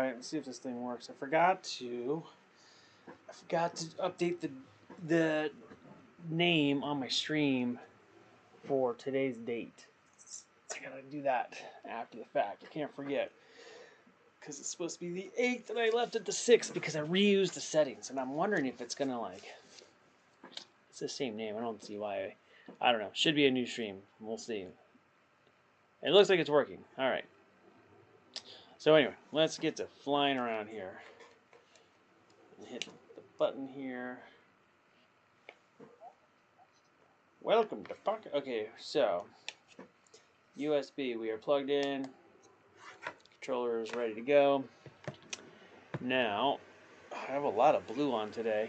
Alright, let's see if this thing works. I forgot to update the name on my stream for today's date. I gotta do that after the fact. I can't forget. Because it's supposed to be the 8th and I left it the 6th because I reused the settings. And I'm wondering if it's gonna it's the same name. I don't see why. I don't know. Should be a new stream. We'll see. It looks like it's working. Alright. So anyway, let's get to flying around here. Hit the button here. Welcome to Pocket. Okay, so USB, we are plugged in. Controller is ready to go. Now, I have a lot of blue on today.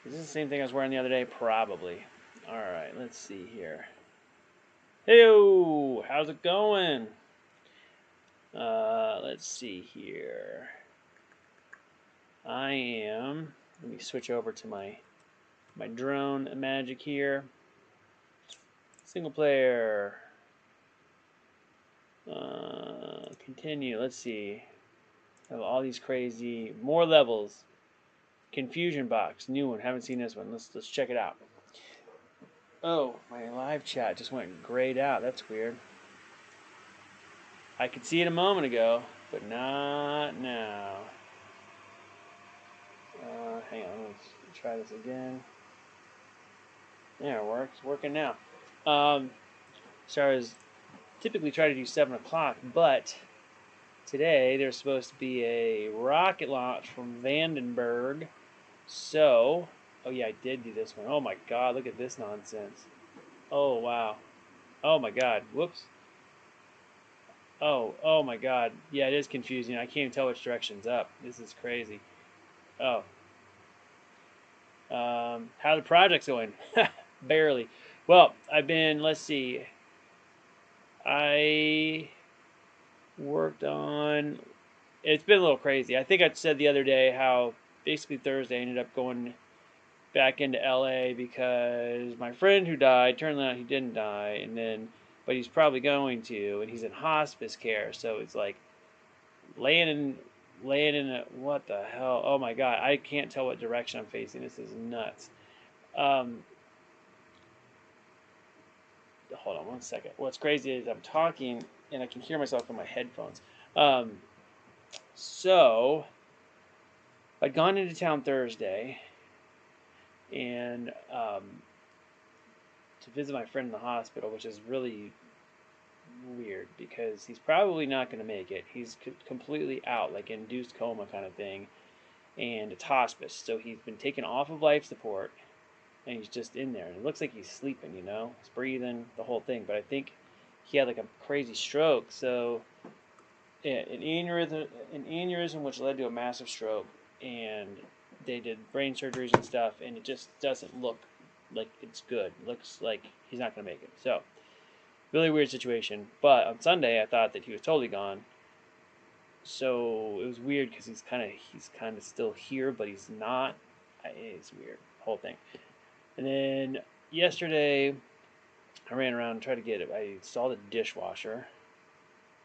Is this the same thing I was wearing the other day? Probably. Alright, let's see here. Hey-o! How's it going? Let's see here. Let me switch over to my drone magic here. Single player. Continue. Let's see. I have all these crazy more levels. Confusion box, new one. Haven't seen this one. Let's check it out. Oh, my live chat just went grayed out. That's weird. I could see it a moment ago, but not now. Hang on. Let's try this again. Yeah, it works. It's working now. Sorry, typically try to do 7 o'clock, but today there's supposed to be a rocket launch from Vandenberg. So, oh yeah, I did do this one. Oh my god, look at this nonsense. Oh wow. Oh my god. Whoops. Oh my god. Yeah, it is confusing. I can't even tell which direction's up. This is crazy. Oh. How the project's going? Barely. Well, let's see. I worked on, it's been a little crazy. I think I said the other day how basically Thursday I ended up going back into LA because my friend who died, turned out he didn't die, but he's probably going to, and he's in hospice care, so it's like laying in a, what the hell? Oh my god, I can't tell what direction I'm facing. This is nuts. Hold on one second. What's crazy is I'm talking and I can hear myself in my headphones. So I'd gone into town Thursday and to visit my friend in the hospital, which is really weird because he's probably not going to make it. He's completely out, like induced coma kind of thing, and it's hospice. So he's been taken off of life support and he's just in there. And it looks like he's sleeping, you know? He's breathing, the whole thing. But I think he had like a crazy stroke. So yeah, an aneurysm which led to a massive stroke. And they did brain surgeries and stuff. And it just doesn't look like it's good. It looks like he's not going to make it. So really weird situation. But on Sunday, I thought that he was totally gone. So it was weird because he's kind of still here, but he's not. It's weird, the whole thing. And then yesterday, I ran around and tried to get it. I installed a dishwasher,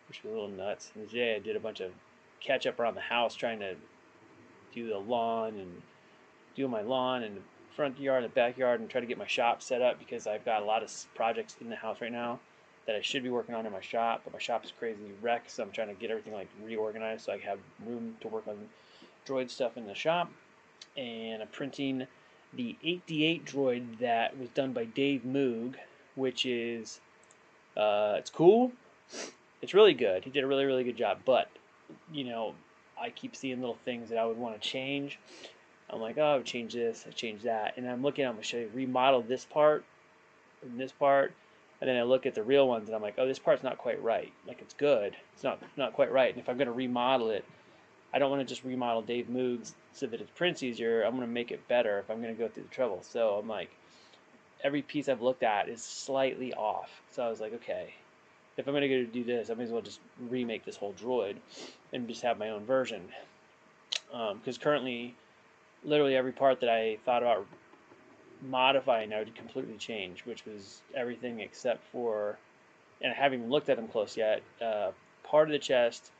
which was a little nuts. And today I did a bunch of catch up around the house, trying to do the lawn and do my lawn and the front yard and the backyard, and try to get my shop set up because I've got a lot of projects in the house right now that I should be working on in my shop, but my shop is crazy wrecked, so I'm trying to get everything like reorganized so I have room to work on droid stuff in the shop. And I'm printing the 8D8 droid that was done by Dave Moog, which is, it's cool. It's really good. He did a really, really good job. But, you know, I keep seeing little things that I would want to change. I'm like, oh, I would change this, I change that. And I'm looking, I'm going to show you, remodel this part and this part. And then I look at the real ones and I'm like, oh, this part's not quite right. Like, it's good. It's not quite right. And if I'm going to remodel it, I don't want to just remodel Dave Moog's so that it prints easier. I'm going to make it better if I'm going to go through the trouble. So I'm like, every piece I've looked at is slightly off. So I was like, okay, if I'm going to go do this, I may as well just remake this whole droid and just have my own version. Because currently, literally every part that I thought about modifying, I would completely change, which was everything except for, and I haven't even looked at them close yet, part of the chest,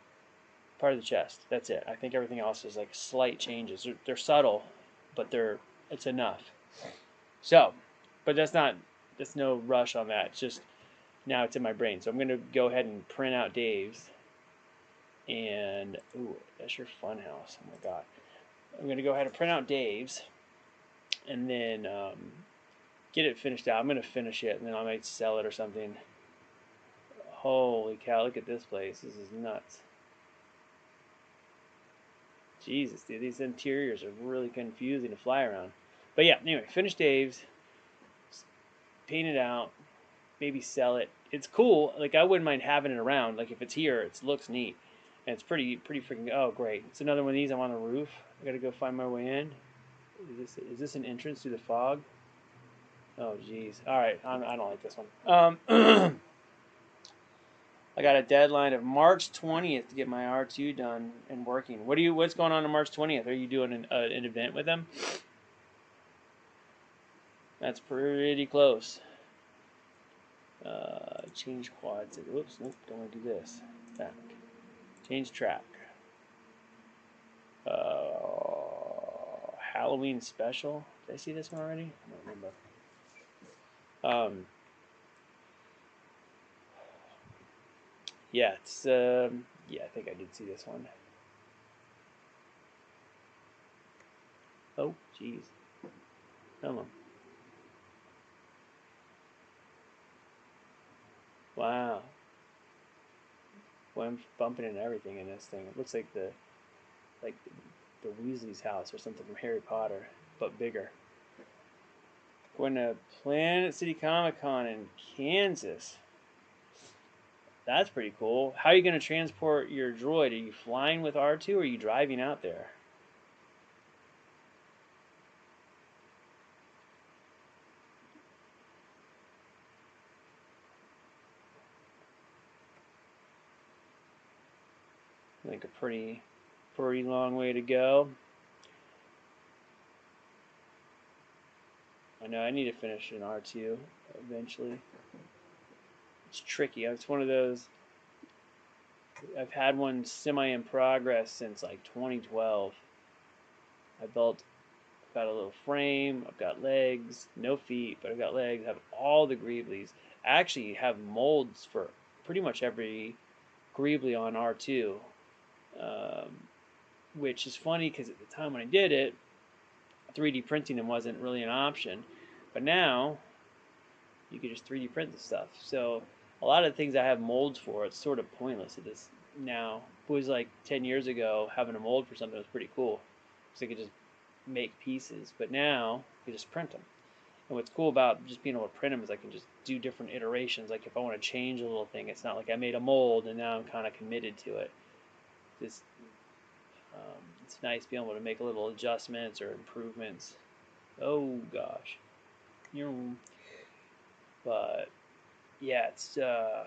part of the chest. That's it. I think everything else is like slight changes. They're subtle, but it's enough. So, but that's no rush on that. It's just now it's in my brain. So I'm gonna go ahead and print out Dave's. And ooh, that's your fun house. Oh my god. I'm gonna go ahead and print out Dave's, and then get it finished out. I'm gonna finish it, and then I might sell it or something. Holy cow! Look at this place. This is nuts. Jesus, dude, these interiors are really confusing to fly around. But yeah, anyway, finish Dave's, paint it out, maybe sell it. It's cool. Like I wouldn't mind having it around. Like if it's here, it looks neat, and it's pretty freaking. Oh, great! It's another one of these. I'm on the roof. I gotta go find my way in. Is this an entrance through the fog? Oh, jeez. All right, I don't like this one. I got a deadline of March 20th to get my R2 done and working. What's going on March 20th? Are you doing an event with them? That's pretty close. Change quads. Whoops, nope, don't want to do this. Back. Change track. Halloween special. Did I see this one already? I don't remember. Yeah, it's yeah, I think I did see this one. Oh, jeez. Come on. Wow. Boy, I'm bumping into everything in this thing. It looks like the Weasley's house or something from Harry Potter, but bigger. Going to Planet City Comic Con in Kansas. That's pretty cool. How are you going to transport your droid? Are you flying with R2 or are you driving out there? Like a pretty long way to go. I know I need to finish an R2 eventually. It's tricky. It's one of those. I've had one semi in progress since like 2012. I've got a little frame, I've got legs, no feet, but I've got legs, I have all the greeblies. I actually have molds for pretty much every greebly on R2, which is funny because at the time when I did it, 3D printing them wasn't really an option. But now, you can just 3D print the stuff. So a lot of the things I have molds for, it's sort of pointless at this now. It was like 10 years ago, having a mold for something was pretty cool. So you could just make pieces. But now, you just print them. And what's cool about just being able to print them is I can just do different iterations. Like if I want to change a little thing, it's not like I made a mold and now I'm kind of committed to it. Just, it's nice being able to make little adjustments or improvements. Oh gosh. But yeah, it's a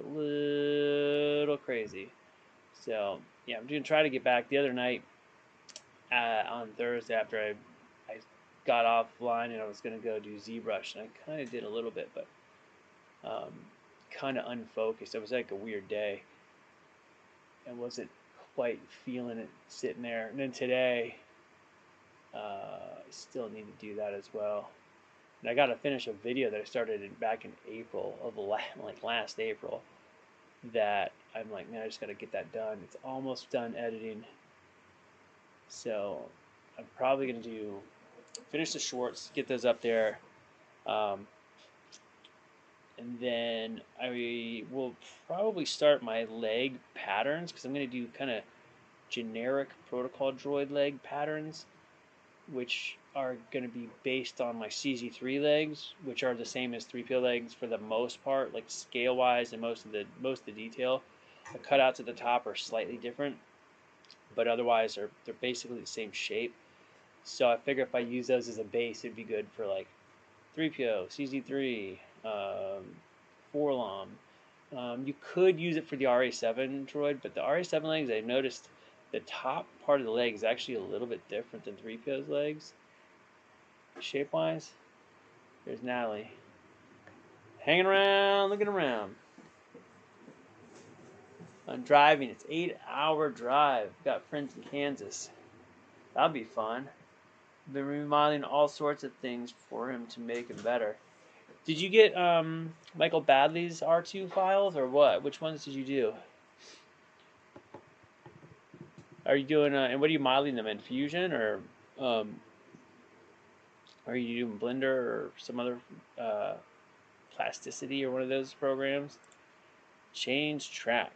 little crazy. So yeah, I'm gonna try to get back. The other night on Thursday after I got offline and I was gonna go do ZBrush, and I kind of did a little bit, but kind of unfocused. It was like a weird day. I wasn't quite feeling it sitting there. And then today, I still need to do that as well. And I got to finish a video that I started back in April of last April. That I'm like, man, I just got to get that done. It's almost done editing. So I'm probably gonna finish the shorts, get those up there, and then I will probably start my leg patterns because I'm gonna do kind of generic protocol droid leg patterns, which are going to be based on my CZ3 legs, which are the same as 3PO legs for the most part, like scale wise, and most of the detail. The cutouts at the top are slightly different, but otherwise they're basically the same shape. So I figure if I use those as a base, it'd be good for like 3PO, CZ3, 4LOM. You could use it for the RA7 droid, but the RA7 legs, I've noticed the top part of the leg is actually a little bit different than 3PO's legs, shape-wise. There's Natalie. Hanging around, looking around. on driving. It's 8-hour drive. Got friends in Kansas. That'll be fun. Been remodeling all sorts of things for him to make him better. Did you get Michael Badley's R2 files or what? Which ones did you do? Are you doing and what are you modeling them in? Fusion or are you doing Blender or some other plasticity or one of those programs? Change track.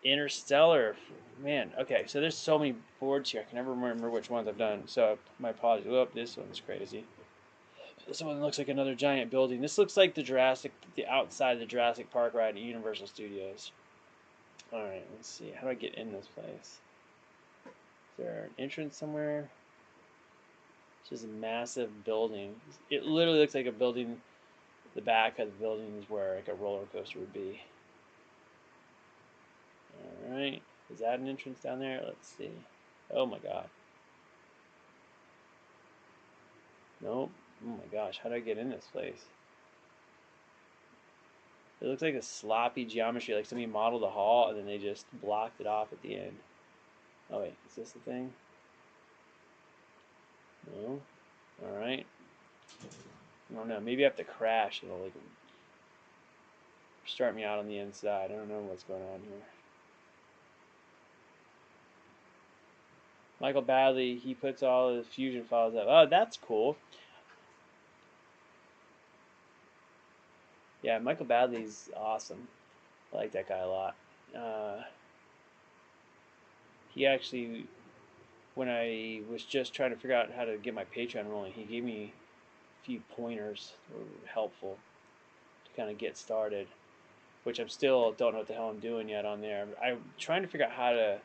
Interstellar. Man, okay, so there's so many boards here. I can never remember which ones I've done. So my apologies. Oh, this one's crazy. This one looks like another giant building. This looks like the outside of the Jurassic Park ride at Universal Studios. All right, let's see. How do I get in this place? Is there an entrance somewhere? It's just a massive building. It literally looks like a building. The back of the building is where like a roller coaster would be. All right, is that an entrance down there? Let's see. Oh my god. Nope. Oh my gosh, how do I get in this place? It looks like a sloppy geometry, like somebody modeled a hall and then they just blocked it off at the end. Oh wait, is this the thing? No. Alright. I don't know, maybe I have to crash and it'll like start me out on the inside. I don't know what's going on here. Michael Badley, he puts all the fusion files up. Oh, that's cool. Yeah, Michael Badley's awesome. I like that guy a lot. He actually, when I was just trying to figure out how to get my Patreon rolling, he gave me a few pointers that were helpful to kind of get started, which I'm still don't know what the hell I'm doing yet on there. I'm trying to figure out how to,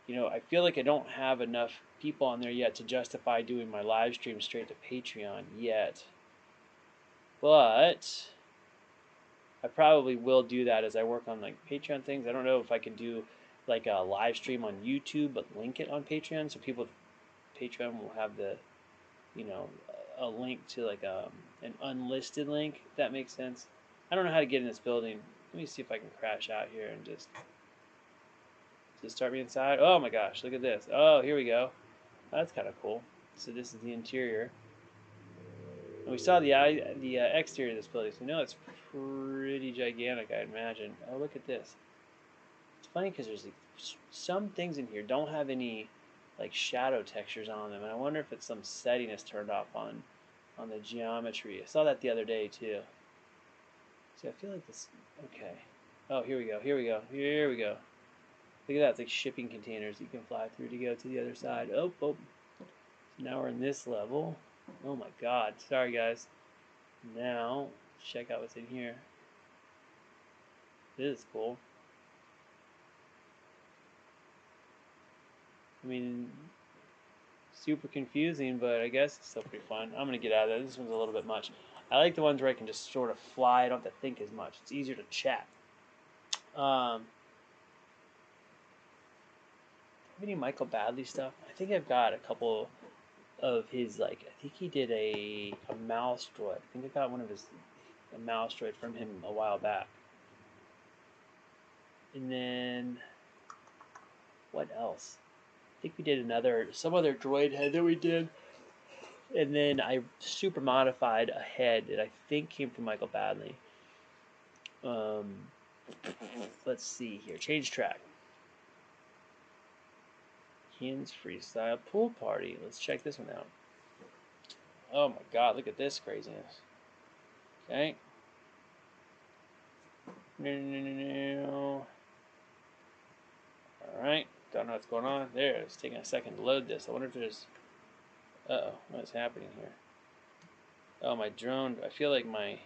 I feel like I don't have enough people on there yet to justify doing my live stream straight to Patreon yet. But I probably will do that as I work on like Patreon things. I don't know if I can do like a live stream on YouTube but link it on Patreon so people with Patreon will have the a link to like an unlisted link, if that makes sense. I don't know how to get in this building. Let me see if I can crash out here and just start me inside. Oh my gosh, look at this. Oh, here we go. That's kind of cool. So this is the interior. And we saw the exterior of this building, so it's pretty gigantic, I'd imagine. Oh, look at this. It's funny because there's like, some things in here don't have any like shadow textures on them, and I wonder if it's some setting is turned off on the geometry. I saw that the other day too. See, I feel like this. Okay. Oh, here we go. Here we go. Here we go. Look at that. It's like shipping containers you can fly through to go to the other side. Oh, oh. So now we're in this level. Oh my god. Sorry, guys. Now, check out what's in here. This is cool. I mean, super confusing, but I guess it's still pretty fun. I'm going to get out of there. This one's a little bit much. I like the ones where I can just sort of fly. I don't have to think as much. It's easier to chat. Any Michael Badley stuff? I think I've got a couple of his, like, I think he did a mouse droid. I think I got one of a mouse droid from him a while back. And then, what else? I think we did some other droid head that we did. And then I super modified a head that I think came from Michael Badley. Let's see here. Change track. Keen's Freestyle Pool Party. Let's check this one out. Oh my god, look at this craziness. Okay. Alright, don't know what's going on. There, it's taking a second to load this. I wonder if there's... Uh-oh, what's happening here? Oh, my drone, I feel like my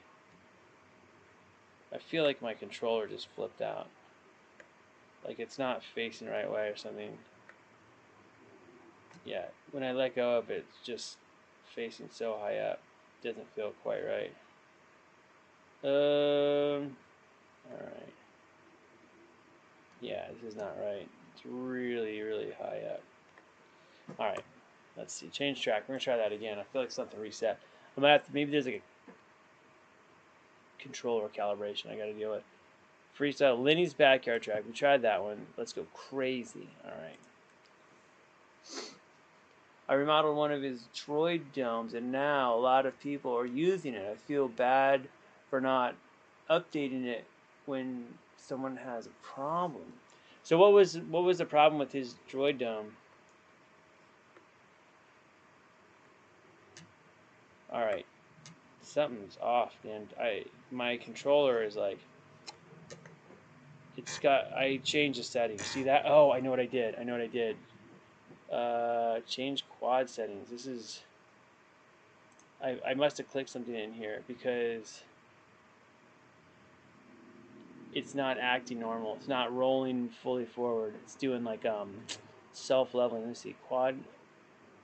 controller just flipped out. Like it's not facing the right way or something. Yeah, when I let go of it, it's just facing so high up. It doesn't feel quite right. Alright. Yeah, this is not right. It's really, really high up. Alright, let's see. Change track. We're going to try that again. I feel like something reset. I'm going to have to, maybe there's like a controller calibration I got to deal with. Freestyle Lenny's backyard track. We tried that one. Let's go crazy. All right. I remodeled one of his droid domes, and now a lot of people are using it. I feel bad for not updating it when someone has a problem. So what was the problem with his droid dome? All right, something's off, man. My controller is like, I changed the settings. See that? Oh, I know what I did. Change quad settings. This is, I must have clicked something in here because it's not acting normal. It's not rolling fully forward. It's doing like self-leveling. Let's see, quad.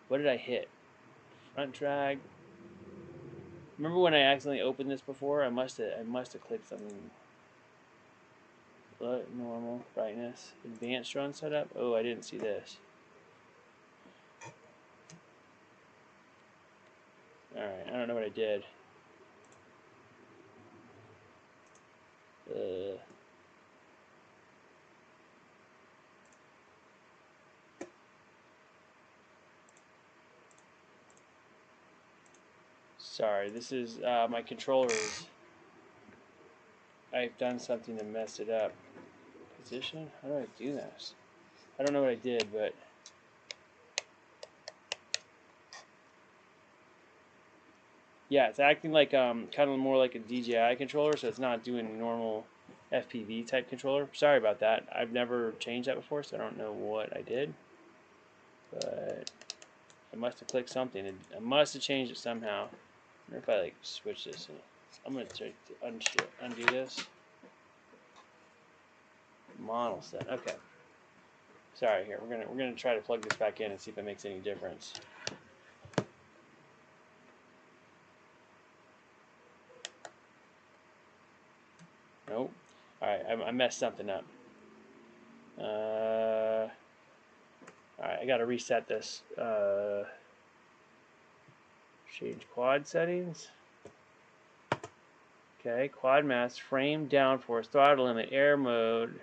What did I hit? Front drag. Remember when I accidentally opened this before? I must have clicked something. Normal brightness. Advanced drone setup. Oh, I didn't see this. All right, I don't know what I did. Sorry, this is my controllers. I've done something to mess it up. Position? How do I do this? I don't know what I did, but yeah, it's acting like kind of more like a DJI controller, so it's not doing normal FPV type controller. Sorry about that. I've never changed that before, so I don't know what I did. But I must have clicked something. I must have changed it somehow. I wonder if I like switch this. I'm gonna try to undo this. Model set. Okay. Sorry. Here we're gonna try to plug this back in and see if it makes any difference. Nope. All right. I messed something up. All right. I gotta reset this. Change quad settings. Okay, quad mass, frame downforce, throttle limit, air mode.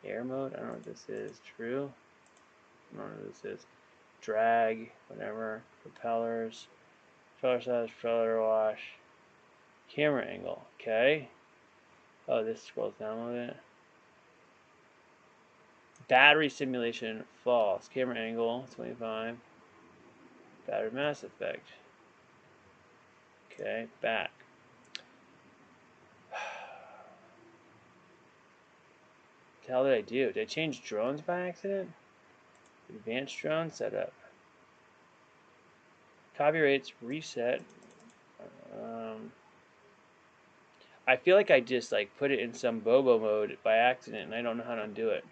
Air mode? I don't know what this is. True? I don't know what this is. Drag, whatever. Propellers. Propeller size, propeller wash. Camera angle. Okay. Oh, this scrolls down a little bit. Battery simulation, false. Camera angle, 25. Battery mass effect. Okay, back. What the hell did I do? Did I change drones by accident? Advanced drone setup. Copy rates, reset. I feel like I just like put it in some Bobo mode by accident and I don't know how to undo it.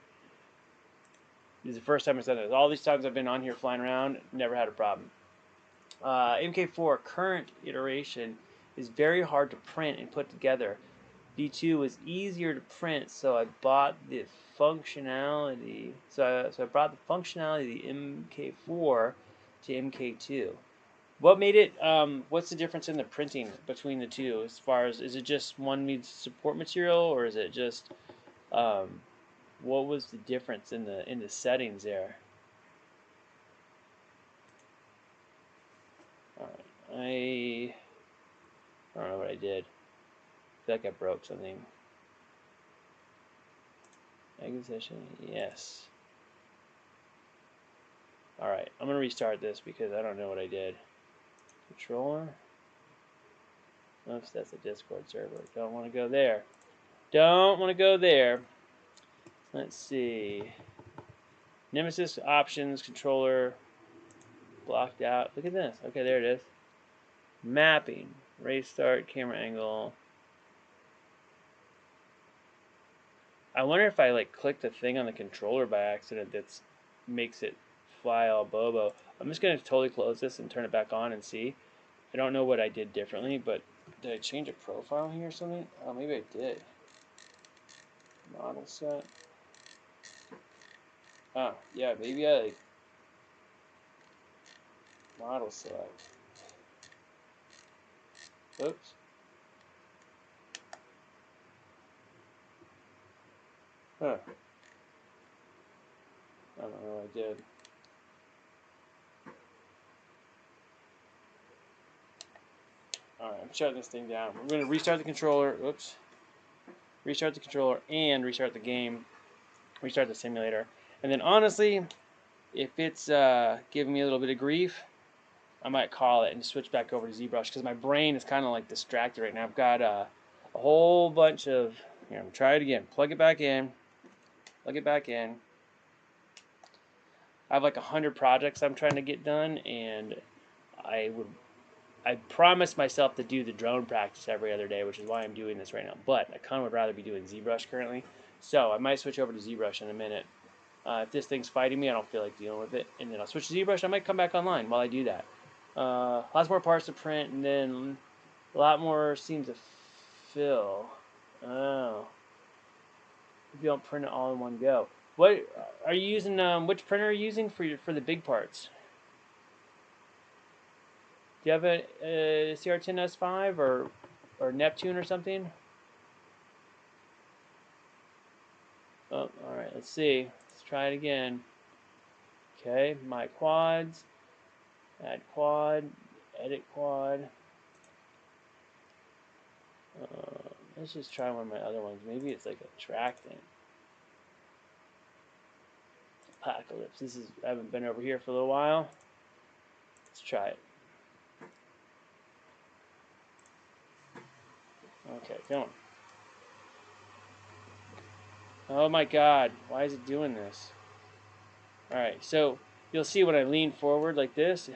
This is the first time I've done this. All these times I've been on here flying around, never had a problem. MK4 current iteration is very hard to print and put together. V2 was easier to print, so I bought the functionality. So I brought the functionality of the MK4 to MK2. What made it? What's the difference in the printing between the two? As far as, is it just one needs support material, or is it just what was the difference in the settings there? All right, I don't know what I did. I feel like I broke something. Exit session, yes. All right, I'm gonna restart this because I don't know what I did. Controller. Oops, that's a Discord server. Don't want to go there. Don't want to go there. Let's see. Nemesis options controller blocked out. Look at this. Okay, there it is. Mapping. Race start, camera angle. I wonder if I like click the thing on the controller by accident that makes it fly all bobo. I'm just gonna totally close this and turn it back on and see. I don't know what I did differently, but did I change a profile here or something? Oh, maybe I did. Model set. Oh, yeah, maybe I like model select. Oops. Huh. I don't know what I did. Alright, I'm shutting this thing down. We're going to restart the controller. Oops. Restart the controller and restart the game. Restart the simulator. And then honestly, if it's giving me a little bit of grief, I might call it and switch back over to ZBrush because my brain is kind of like distracted right now. I've got a whole bunch of, here, I'm going to try it again. Plug it back in. Plug it back in. I have like 100 projects I'm trying to get done, and I promised myself to do the drone practice every other day, which is why I'm doing this right now. But I kind of would rather be doing ZBrush currently, so I might switch over to ZBrush in a minute. If this thing's fighting me, I don't feel like dealing with it, and then I'll switch to ZBrush. I might come back online while I do that. Lots more parts to print, and then a lot more seems to fill. Oh, if you don't print it all in one go. What are you using? Which printer are you using for the big parts? Do you have a CR10S5 or Neptune or something? Oh, all right. Let's see. Let's try it again. Okay, my quads. Add quad. Edit quad. Let's just try one of my other ones. Maybe it's like a track thing. Apocalypse. I haven't been over here for a little while. Let's try it. Okay, come on. Oh my God, why is it doing this? Alright, so you'll see when I lean forward like this,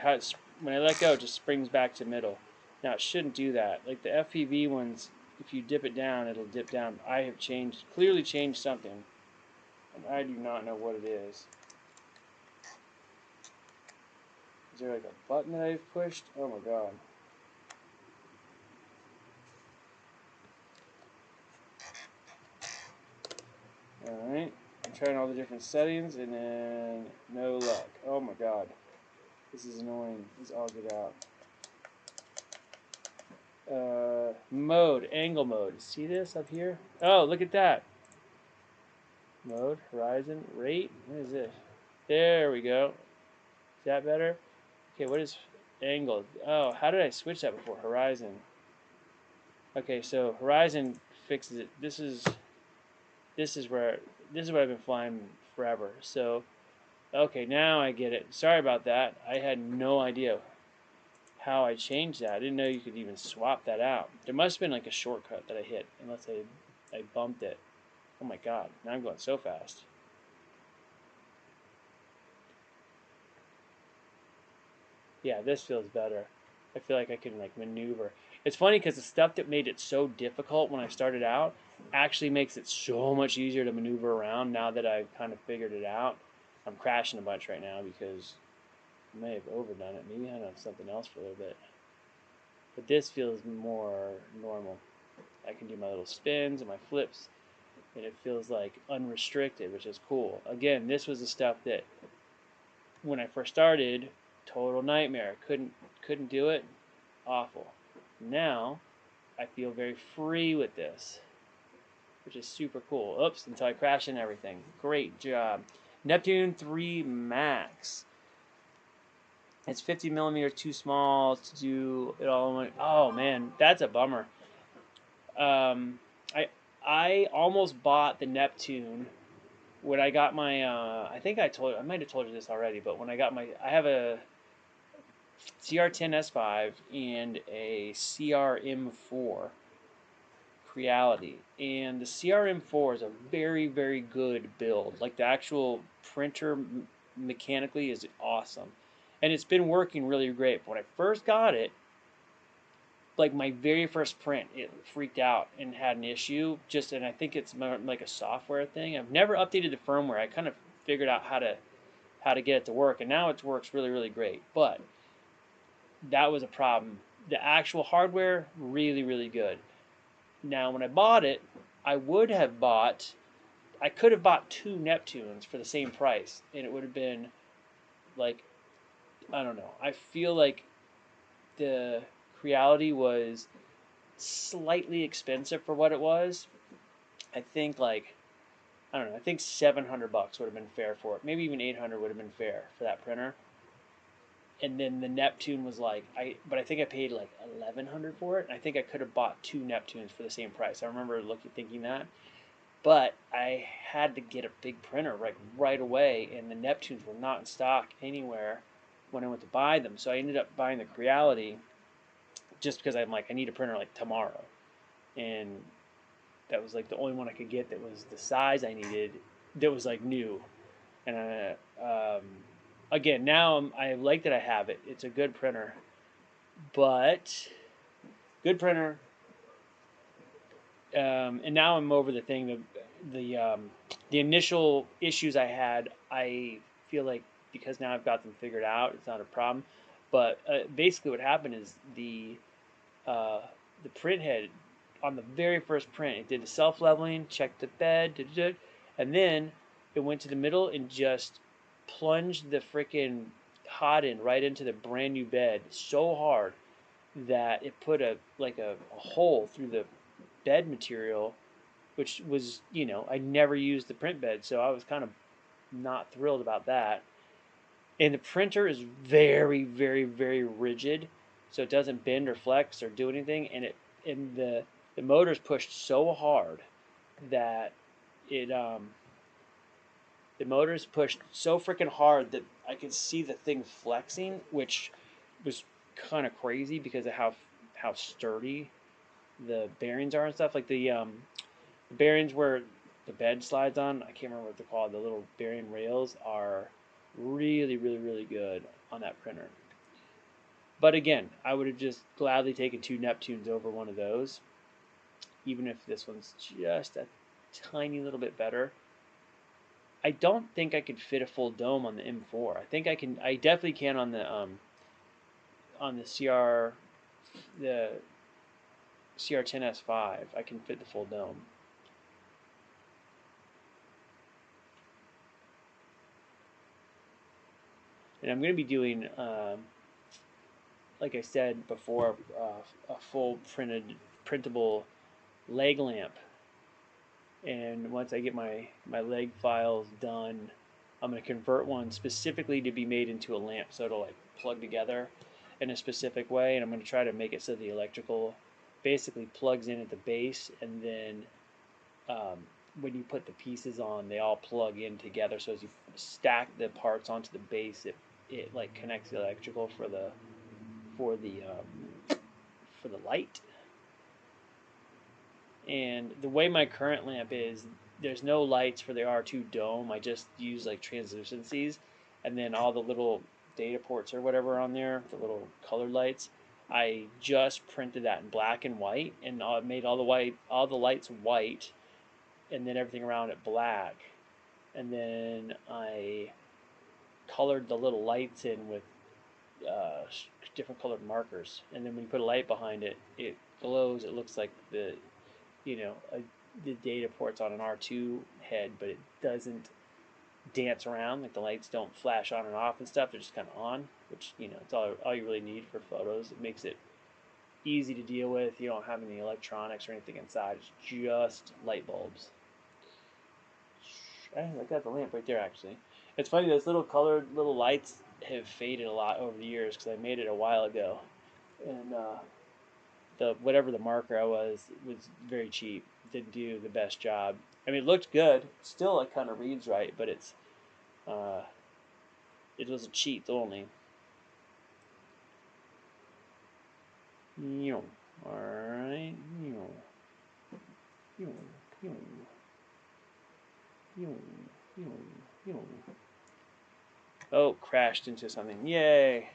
when I let go, it just springs back to middle. Now it shouldn't do that. Like the FPV ones, if you dip it down, it'll dip down. I have clearly changed something, and I do not know what it is. Is there like a button that I've pushed? Oh my God. Alright, I'm trying all the different settings, and then no luck. Oh my God. This is annoying. This all get out. Mode, angle mode. See this up here? Oh, look at that. Mode, horizon, rate. What is this? There we go. Is that better? Okay, what is angle? Oh, how did I switch that before? Horizon. Okay, so horizon fixes it. This is what I've been flying forever. So, okay, now I get it. Sorry about that. I had no idea how I changed that. I didn't know you could even swap that out. There must have been like a shortcut that I hit, unless I bumped it. Oh my God, now I'm going so fast. Yeah, this feels better. I feel like I can like maneuver. It's funny because the stuff that made it so difficult when I started out actually makes it so much easier to maneuver around now that I've kind of figured it out. I'm crashing a bunch right now because I may have overdone it. Maybe I had something else for a little bit. But this feels more normal. I can do my little spins and my flips, and it feels like unrestricted, which is cool. Again, this was the stuff that when I first started, total nightmare. Couldn't do it. Awful. Now I feel very free with this, which is super cool. Oops, until I crash and everything. Great job. Neptune 3 Max. It's 50 millimeters too small to do it all. Oh man, that's a bummer. Um, I almost bought the Neptune when I got my. I might have told you this already, but when I have a CR10S5 and a CRM4 Creality, and the CRM4 is a very, very good build. Like the actual printer mechanically is awesome, and it's been working really great. But when I first got it, like my very first print, it freaked out and had an issue. And I think it's more like a software thing. I've never updated the firmware. I kind of figured out how to get it to work, and now it works really, really great. But that was a problem. The actual hardware, really, really good. Now, when I bought it, I could have bought two Neptunes for the same price, and it would have been like, I don't know. I feel like the Creality was slightly expensive for what it was. I think like I don't know. I think $700 would have been fair for it. Maybe even 800 would have been fair for that printer. And then the Neptune was like but I think I paid like 1100 for it. And I think I could have bought two Neptunes for the same price. I remember thinking that, but I had to get a big printer right away, and the Neptunes were not in stock anywhere when I went to buy them. So I ended up buying the Creality just because I'm like, I need a printer like tomorrow, and that was like the only one I could get that was the size I needed, that was like new. And again, now I like that I have it. It's a good printer, but good printer. And now I'm over the thing. The initial issues I had, I feel like because now I've got them figured out, it's not a problem. But basically, what happened is uh, the print head on the very first print, it did the self leveling, checked the bed, and then it went to the middle and just plunged the freaking hot end right into the brand new bed so hard that it put a hole through the bed material, which was, I never used the print bed, so I was kind of not thrilled about that. And the printer is very, very, very rigid, so it doesn't bend or flex or do anything. And the motor's pushed so hard that it the motor's pushed so freaking hard that I could see the thing flexing, which was kind of crazy because of how sturdy the bearings are and stuff. Like the bearings where the bed slides on, I can't remember what they're called. The little bearing rails are really, really, really good on that printer. But again, I would have just gladly taken two Neptunes over one of those, even if this one's just a tiny little bit better. I don't think I could fit a full dome on the M4. I think I can. I definitely can on the the CR10S5. I can fit the full dome. And I'm going to be doing, like I said before, a full printable leg lamp. And once I get my leg files done, I'm going to convert one specifically to be made into a lamp, so it'll like plug together in a specific way. And I'm going to try to make it so the electrical basically plugs in at the base, and then when you put the pieces on, they all plug in together. So as you stack the parts onto the base, it like connects the electrical for the for the for the light. And the way my current lamp is, there's no lights for the R2 dome. I just use like translucencies, and then all the little data ports or whatever on there, the little colored lights, I just printed that in black and white, and made all the lights white, and then everything around it black. And then I colored the little lights in with different colored markers. And then when you put a light behind it, it glows. It looks like the data ports on an R2 head, but it doesn't dance around. Like the lights don't flash on and off and stuff. They're just kind of on, which it's all you really need for photos. It makes it easy to deal with. You don't have any electronics or anything inside. It's just light bulbs. I got the lamp right there, actually. It's funny, those little colored little lights have faded a lot over the years because I made it a while ago, and the whatever the marker I was very cheap. Didn't do the best job. I mean, it looked good. Still, it kind of reads right, but it was a cheat only. All right. Oh, crashed into something. Yay.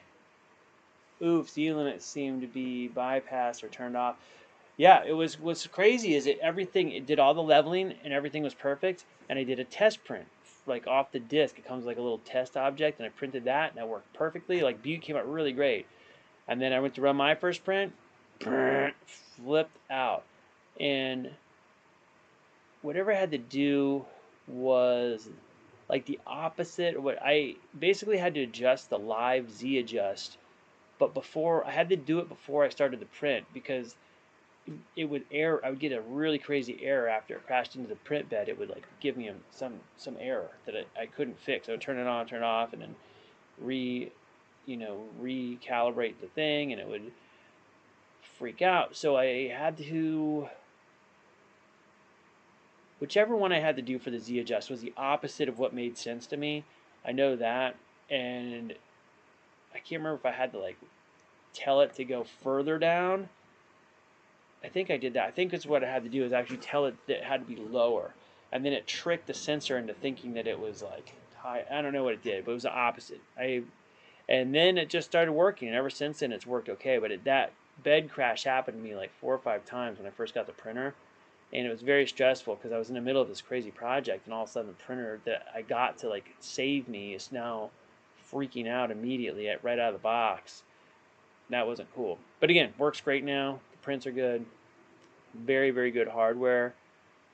Oof, the limits seemed to be bypassed or turned off. Yeah, what's crazy is it did all the leveling and everything was perfect, and I did a test print like off the disk. It comes like a little test object, and I printed that, and that worked perfectly. Like Butte came out really great. And then I went to run my first print, flipped out. And whatever I had to do was like the opposite. What I basically had to adjust the live Z adjust, but before I had to do it before I started the print, because it would error. I would get a really crazy error after it crashed into the print bed. It would like give me some error that I couldn't fix. I would turn it on, turn it off, and then recalibrate the thing, and it would freak out. So I had to, whichever one I had to do for the Z adjust was the opposite of what made sense to me. I know that, and I can't remember if I had to like tell it to go further down. I think I did that. I think it's what I had to do is actually tell it that it had to be lower, and then it tricked the sensor into thinking that it was like high. I don't know what it did, but it was the opposite. And then it just started working, and ever since then it's worked okay. But that bed crash happened to me like 4 or 5 times when I first got the printer, and it was very stressful because I was in the middle of this crazy project, and all of a sudden the printer that I got to like save me is now freaking out immediately right out of the box. That wasn't cool. But again, works great now. The prints are good. Very, very good hardware.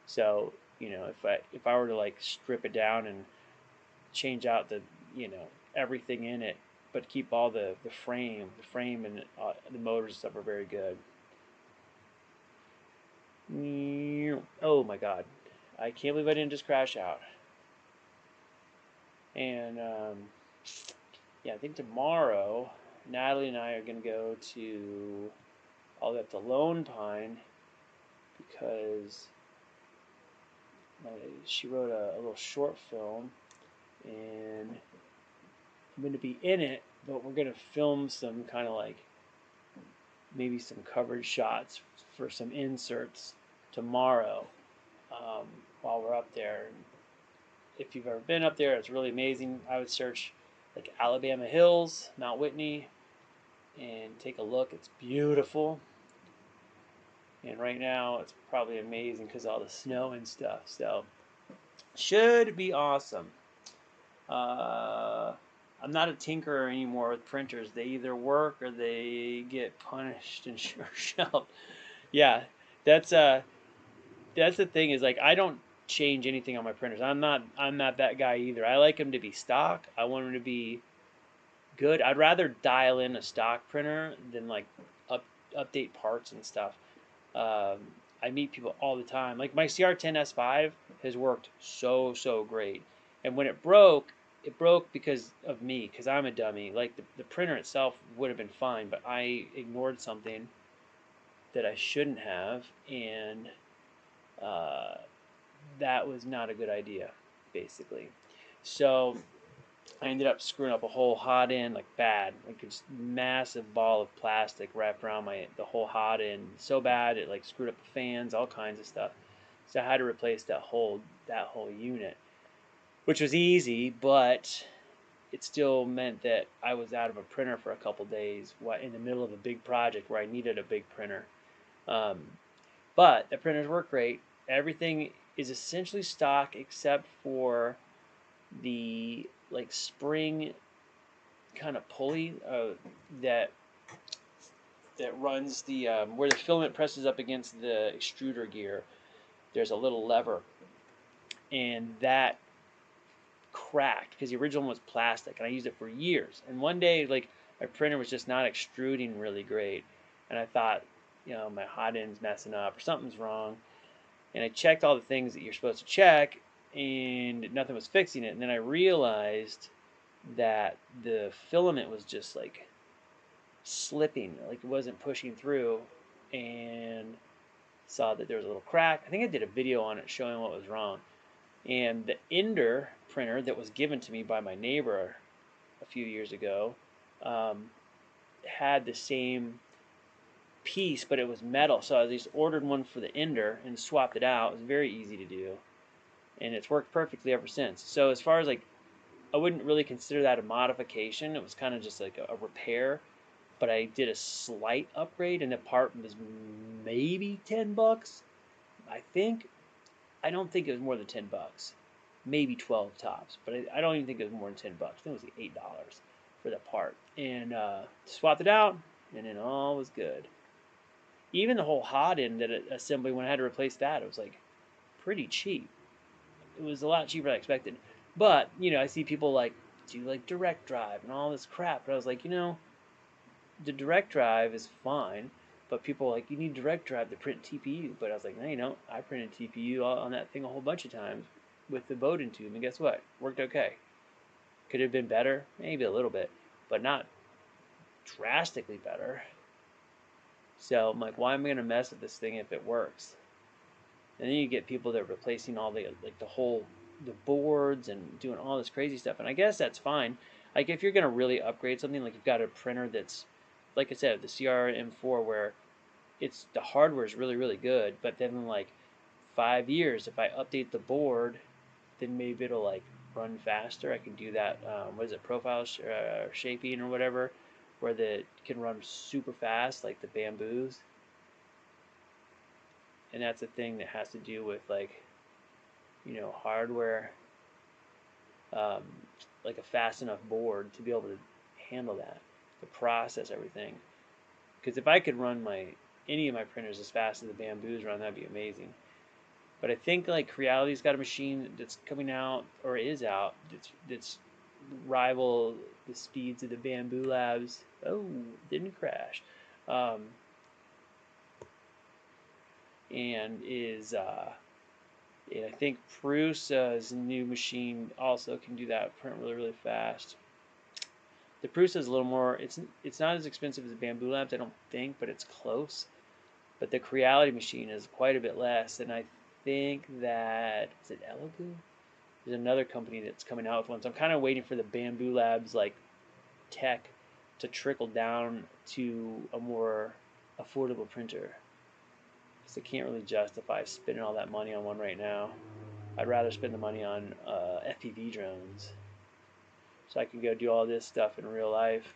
So, if I were to like strip it down and change out everything in it, but keep all the frame and the motors and stuff are very good. Oh my god, I can't believe I didn't just crash out. And yeah, I think tomorrow Natalie and I are gonna go to all the way up to Lone Pine because she wrote a little short film, and I'm going to be in it, but we're going to film some kind of like maybe some coverage shots for some inserts tomorrow while we're up there. And if you've ever been up there, it's really amazing. I would search like Alabama Hills, Mount Whitney, and take a look. It's beautiful. And right now, it's probably amazing because all the snow and stuff. So, should be awesome. I'm not a tinkerer anymore with printers. They either work or they get punished and shelved. Yeah, that's the thing is like I don't change anything on my printers. I'm not that guy either. I like them to be stock. I want them to be good. I'd rather dial in a stock printer than like update parts and stuff. I meet people all the time. Like my CR10S5 has worked so great, and when it broke because of me, because I'm a dummy. Like the printer itself would have been fine, but I ignored something that I shouldn't have, and that was not a good idea, basically. So I ended up screwing up a whole hot end, like bad, like this massive ball of plastic wrapped around the whole hot end, so bad it like screwed up the fans, all kinds of stuff. So I had to replace that whole unit, which was easy, but it still meant that I was out of a printer for a couple days in the middle of a big project where I needed a big printer. But the printers work great. Everything is essentially stock except for the like spring kind of pulley that runs the where the filament presses up against the extruder gear. There's a little lever, and that cracked because the original one was plastic, and I used it for years. And one day, like my printer was just not extruding really great, and I thought, my hot end's messing up or something's wrong. And I checked all the things that you're supposed to check, and nothing was fixing it. And then I realized that the filament was just like slipping, like it wasn't pushing through, and saw that there was a little crack. I think I did a video on it showing what was wrong. And the Ender printer that was given to me by my neighbor a few years ago had the same piece, but it was metal. So I just ordered one for the Ender and swapped it out. It was very easy to do, and it's worked perfectly ever since. So as far as like, I wouldn't really consider that a modification. It was kind of just like a repair, but I did a slight upgrade, and the part was maybe $10. I think. I don't think it was more than $10. Maybe 12 tops, but I don't even think it was more than $10. I think it was like $8 for that part, and swapped it out, and then all was good. Even the whole hot end assembly, when I had to replace that, it was like pretty cheap. It was a lot cheaper than I expected. But I see people like do like direct drive and all this crap, but I was like, the direct drive is fine, But people are like, you need direct drive to print TPU. But I was like, no, you don't. I printed TPU on that thing a whole bunch of times with the Bowden tube, and guess what? Worked okay. Could it have been better? Maybe a little bit, but not drastically better. So I'm like, why am I gonna mess with this thing if it works? And then you get people that are replacing all the the boards and doing all this crazy stuff. And I guess that's fine. Like if you're gonna really upgrade something, like you've got a printer that's, like I said, the CRM4, where it's the hardware is really really good, but then in like 5 years, if I update the board, then maybe it'll like run faster. I can do that. What is it, profile shaping or whatever, where it can run super fast, like the bamboos. And that's a thing that has to do with like, hardware, um, like a fast enough board to be able to handle that, to process everything. Because if I could run any of my printers as fast as the bamboos run, that'd be amazing. But I think like Creality's got a machine that's coming out or is out that's rival the speeds of the Bamboo Labs. Oh, didn't crash. Um, and I think Prusa's new machine also can do that, print really really fast. The Prusa is a little more. It's not as expensive as the Bamboo Labs, I don't think, but it's close. But the Creality machine is quite a bit less, and I think that is it Elegoo? There's another company that's coming out with one. So I'm kind of waiting for the Bamboo Labs like tech to trickle down to a more affordable printer. Because I can't really justify spending all that money on one right now. I'd rather spend the money on FPV drones, so I can go do all this stuff in real life.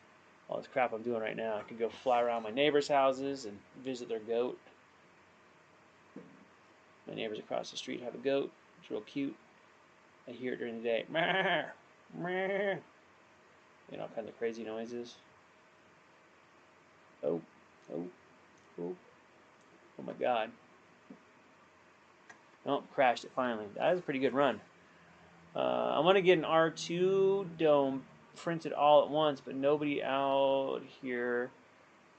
All this crap I'm doing right now. I can go fly around my neighbors' houses and visit their goat. My neighbors across the street have a goat. It's real cute. I hear it during the day. All kinds of crazy noises. Oh, oh, oh, oh my God. Oh, crashed it finally. That was a pretty good run. I want to get an R2 dome printed all at once, but nobody out here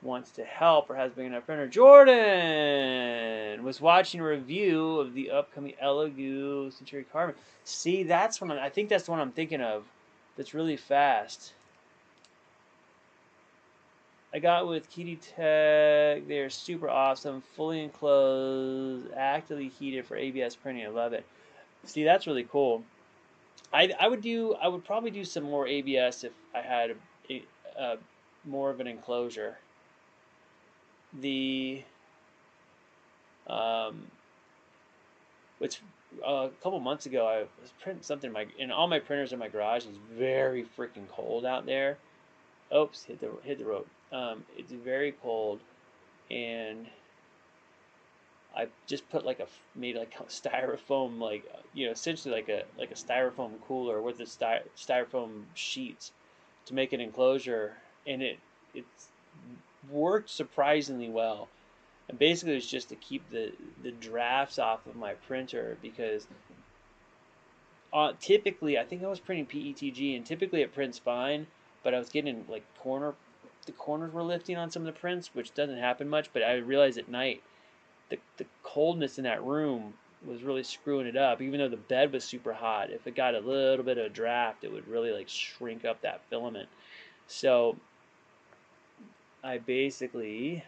wants to help or has big enough printer. Jordan was watching a review of the upcoming Elegoo Century Carbon. See, that's one. I think that's the one I'm thinking of. That's really fast. I got with Kitty Tech. They're super awesome, fully enclosed, actively heated for ABS printing. I love it. See, that's really cool. I would probably do some more ABS if I had more of an enclosure. The which a couple months ago I was printing something in all my printers in my garage. It's very freaking cold out there. Oops, hit the road. It's very cold, and I just made like a styrofoam, like essentially like a styrofoam cooler with the styrofoam sheets to make an enclosure, and it's worked surprisingly well. And basically it's just to keep the drafts off of my printer, because typically I think I was printing PETG, and typically it prints fine, but I was getting like the corners were lifting on some of the prints, which doesn't happen much, but I realized at night the coldness in that room was really screwing it up. Even though the bed was super hot, if it got a little bit of draft, it would really like shrink up that filament. So I basically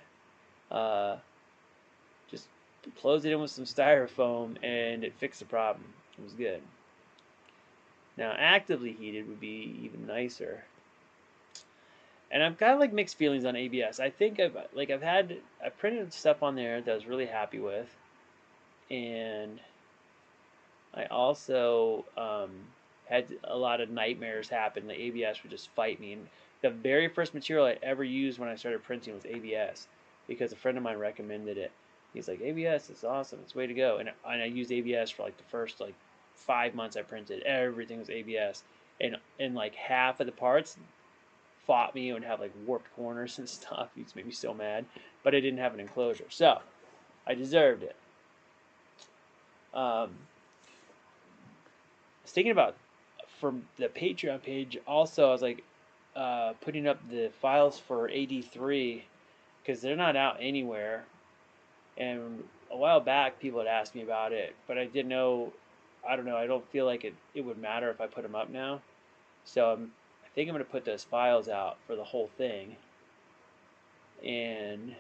just closed it in with some styrofoam, and it fixed the problem. It was good. Now actively heated would be even nicer. And I've got like mixed feelings on ABS. I think I've printed stuff on there that I was really happy with, and I also had a lot of nightmares happen. The ABS would just fight me. And the very first material I ever used when I started printing was ABS, because a friend of mine recommended it. He's like, ABS is awesome, it's the way to go. And I used ABS for like the first 5 months I printed. Everything was ABS, and like half of the parts fought me and have like warped corners and stuff. It made me so mad, but I didn't have an enclosure, so I deserved it. I was thinking about, from the Patreon page also, I was like putting up the files for AD3, because they're not out anywhere. And a while back, people had asked me about it, but I didn't know. I don't know. I don't feel like it would matter if I put them up now. So I think I'm gonna put those files out for the whole thing, and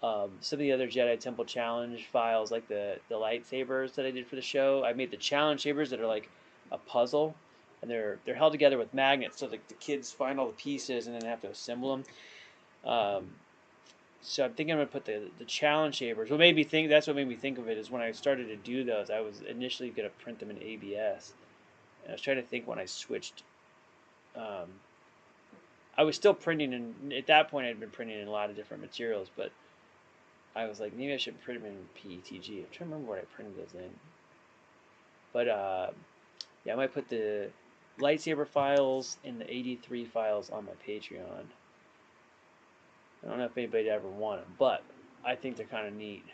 some of the other Jedi Temple Challenge files, like the lightsabers that I did for the show. I made the challenge sabers that are like a puzzle, and they're held together with magnets, so like the kids find all the pieces and then have to assemble them. Um, so I'm thinking I'm gonna put the challenge sabers. What made me think that's what made me think of it is when I started to do those, I was initially gonna print them in ABS, and I was trying to think when I switched. Um, I was still printing, and at that point I'd been printing in a lot of different materials, but I was like, maybe I should print them in PETG. I'm trying to remember what I printed those in. But yeah, I might put the lightsaber files and the 83 files on my Patreon. I don't know if anybody ever want them, but I think they're kind of neat.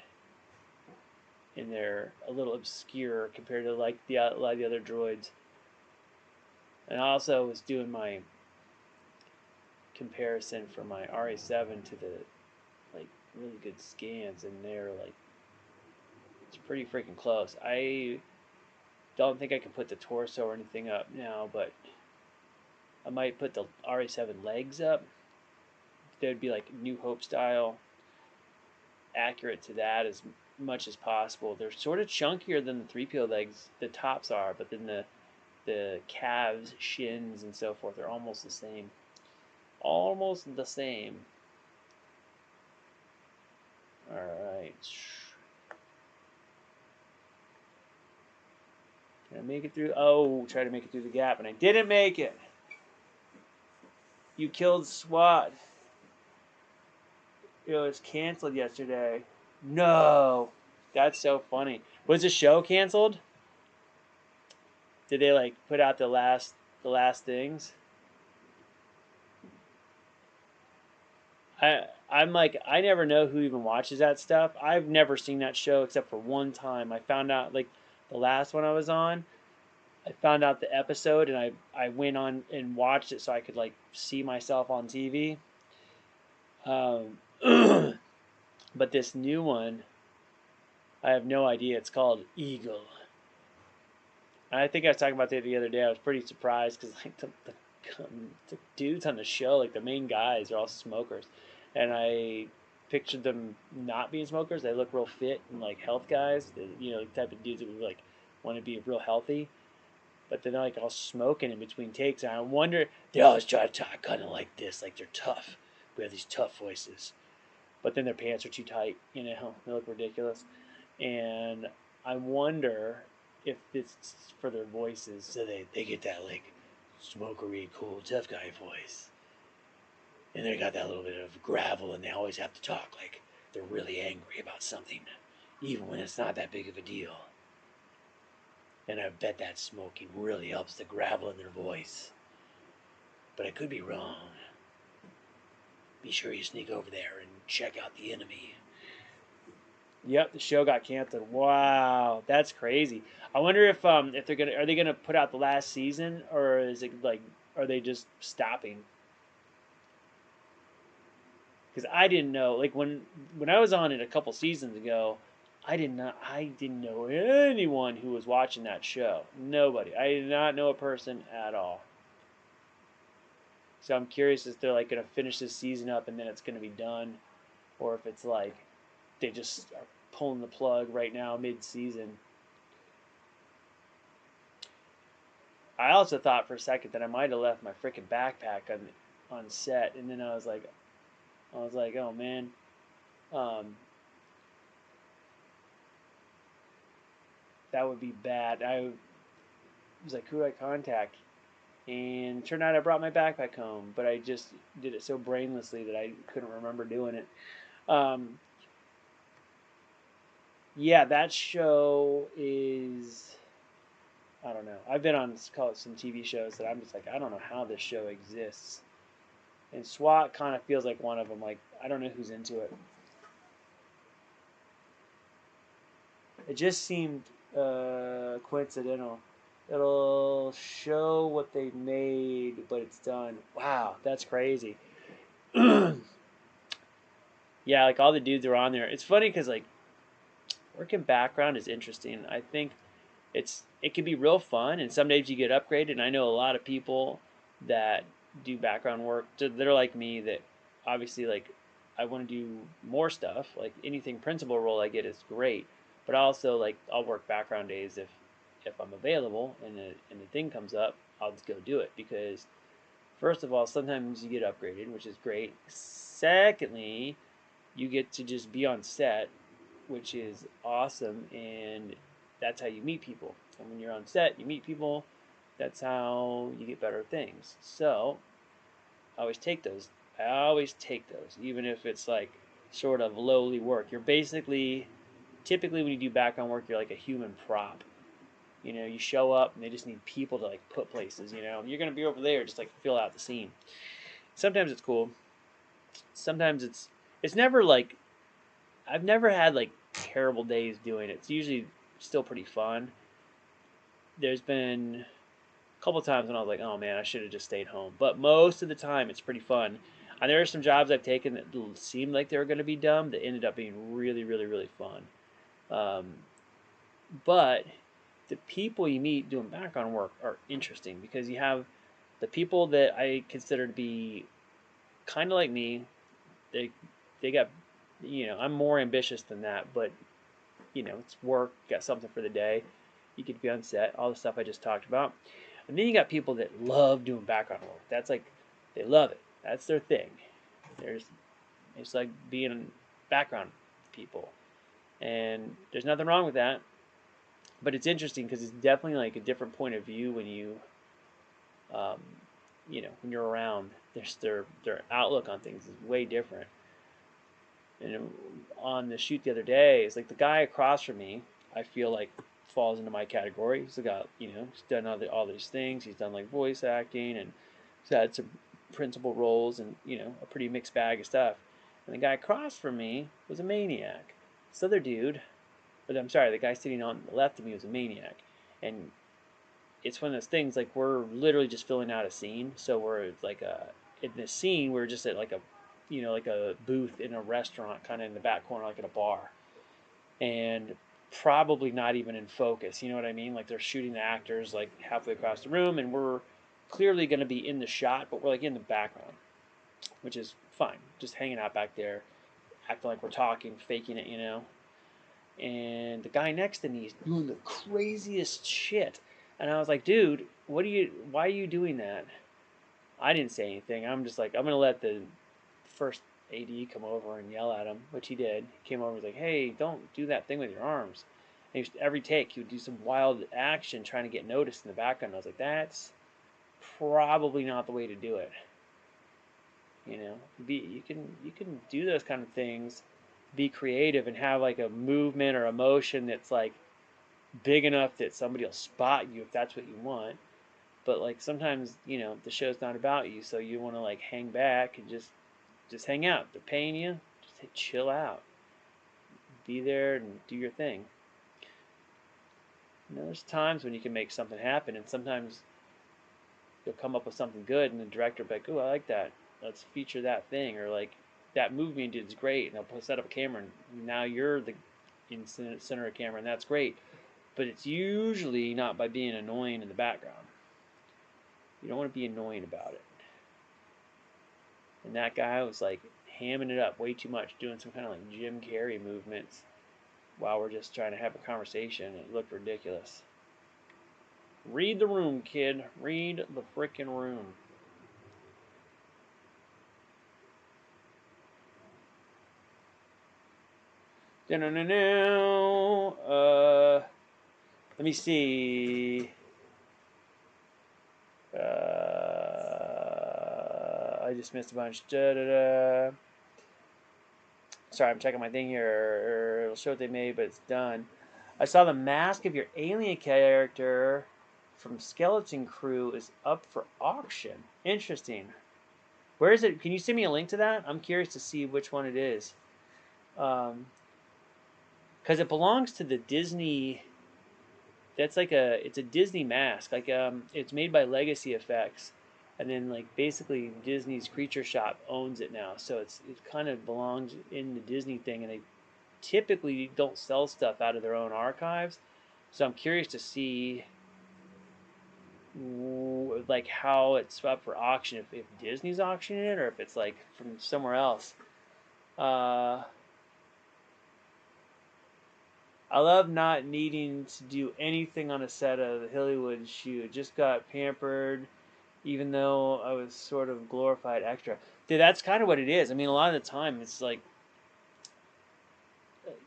And they're a little obscure compared to like a lot of the other droids. And I also was doing my comparison for my RA7 to the like really good scans, and they're like it's pretty freaking close. I don't think I can put the torso or anything up now, but I might put the RA7 legs up. They'd be like New Hope style, accurate to that as much as possible. They're sort of chunkier than the 3PO legs, the tops are, but then the calves, shins, and so forth are almost the same. Almost the same. Alright. Can I make it through? Oh, try to make it through the gap, and I didn't make it. You killed SWAT. It was canceled yesterday. No. That's so funny. Was the show canceled? Did they like put out the last things? I'm like I never know who even watches that stuff. I've never seen that show except for one time. I found out like the last one I was on. I found out the episode and I went on and watched it so I could like see myself on TV. But this new one, I have no idea. It's called Eagle. And I think I was talking about that the other day. I was pretty surprised because like the dudes on the show, like the main guys, are all smokers, and I pictured them not being smokers. They look real fit and like health guys, you know, the type of dudes that would like want to be real healthy. But they're like all smoking in between takes, and I wonder they always try to talk kind of like this, like they're tough. We have these tough voices, but then their pants are too tight. You know, they look ridiculous, and I wonder if it's for their voices, so they get that like smokery, cool, tough guy voice. And they got that little bit of gravel, and they always have to talk like they're really angry about something, even when it's not that big of a deal. And I bet that smoking really helps the gravel in their voice. But I could be wrong. Be sure you sneak over there and check out the enemy. Yep, the show got canceled. Wow, that's crazy. I wonder if are they gonna put out the last season, or is it like are they just stopping? Because I didn't know. Like when I was on it a couple seasons ago, I didn't know anyone who was watching that show. Nobody. I did not know a person at all. So I'm curious if they're like gonna finish this season up and then it's gonna be done, or if it's like they just are pulling the plug right now mid-season. I also thought for a second that I might have left my freaking backpack on set, and then I was like, oh man. That would be bad. I was like, who do I contact? And it turned out I brought my backpack home, but I just did it so brainlessly that I couldn't remember doing it. Yeah, that show is, I don't know. I've been on some TV shows that I'm just like, I don't know how this show exists. And SWAT kind of feels like one of them. Like, I don't know who's into it. It just seemed coincidental. It'll show what they made, but it's done. Wow, that's crazy. Yeah, like all the dudes are on there. It's funny because like working background is interesting. I think it can be real fun, and some days you get upgraded. And I know a lot of people that do background work. They're like me that obviously like I want to do more stuff. Like anything principal role I get is great, but also like I'll work background days if I'm available and the thing comes up, I'll just go do it because first of all, sometimes you get upgraded, which is great. Secondly, you get to just be on set, which is awesome, and that's how you meet people. And when you're on set, you meet people. That's how you get better things. So I always take those. I always take those, even if it's like sort of lowly work. You're basically, typically when you do background work, you're like a human prop. You know, you show up and they just need people to like put places. You know, you're gonna be over there, just like fill out the scene. Sometimes it's cool. Sometimes it's never like I've never had like terrible days doing it. It's usually still pretty fun. There's been a couple times when I was like, oh man, I should have just stayed home. But most of the time, it's pretty fun. And there are some jobs I've taken that seemed like they were going to be dumb that ended up being really, really, really fun. Um, but the people you meet doing background work are interesting because you have the people that I consider to be kind of like me. They they got, you know, I'm more ambitious than that, but you know, it's work, got something for the day. You get to be on set, all the stuff I just talked about. And then you got people that love doing background work. That's like, they love it. That's their thing. There's, it's like being background people. And there's nothing wrong with that. But it's interesting because it's definitely like a different point of view when um, you know, when you're around. Their outlook on things is way different. And on the shoot the other day, it's like the guy across from me, I feel like falls into my category. He's got, you know, he's done all these things. He's done like voice acting and he's had some principal roles and, you know, a pretty mixed bag of stuff. And the guy across from me was a maniac. This other dude, but I'm sorry, the guy sitting on the left of me was a maniac. And it's one of those things like we're literally just filling out a scene. So we're like in this scene, we're just at like a, you know, like a booth in a restaurant, kind of in the back corner, like at a bar, and probably not even in focus. You know what I mean? Like they're shooting the actors like halfway across the room, and we're clearly going to be in the shot, but we're like in the background, which is fine. Just hanging out back there, acting like we're talking, faking it, you know. And the guy next to me is doing the craziest shit. And I was like, dude, why are you doing that? I didn't say anything. I'm just like, I'm going to let the first AD come over and yell at him, which he did. He came over and was like, hey, don't do that thing with your arms. And every take, he would do some wild action trying to get noticed in the background. I was like, that's probably not the way to do it. You know, you can do those kind of things, be creative, and have like a movement or emotion that's like big enough that somebody will spot you if that's what you want. But like sometimes, you know, the show's not about you, so you want to like hang back and just hang out. They're paying you, just chill out, be there and do your thing. You know, there's times when you can make something happen, and sometimes you'll come up with something good, and the director will be like, "Ooh, I like that. Let's feature that thing," or like that movie you did is great, and they'll set up a camera, and now you're the in center of camera, and that's great. But it's usually not by being annoying in the background. You don't want to be annoying about it. And that guy was like hamming it up way too much, doing some kind of like Jim Carrey movements while we're just trying to have a conversation. It looked ridiculous. Read the room, kid. Read the frickin' room. Let me see. I just missed a bunch. Da-da-da. Sorry, I'm checking my thing here. It'll show what they made, but it's done. I saw the mask of your alien character from Skeleton Crew is up for auction. Interesting. Where is it? Can you send me a link to that? I'm curious to see which one it is. Because it belongs to the Disney. That's like it's a Disney mask. Like it's made by Legacy Effects, and then like basically Disney's Creature Shop owns it now, so it kind of belongs in the Disney thing, and they typically don't sell stuff out of their own archives. So I'm curious to see like how it's up for auction, if Disney's auctioning it or if it's like from somewhere else. Uh, I love not needing to do anything on a set of the Hollywood shoot. Just got pampered, even though I was sort of glorified extra. Dude, that's kind of what it is. I mean, a lot of the time it's like,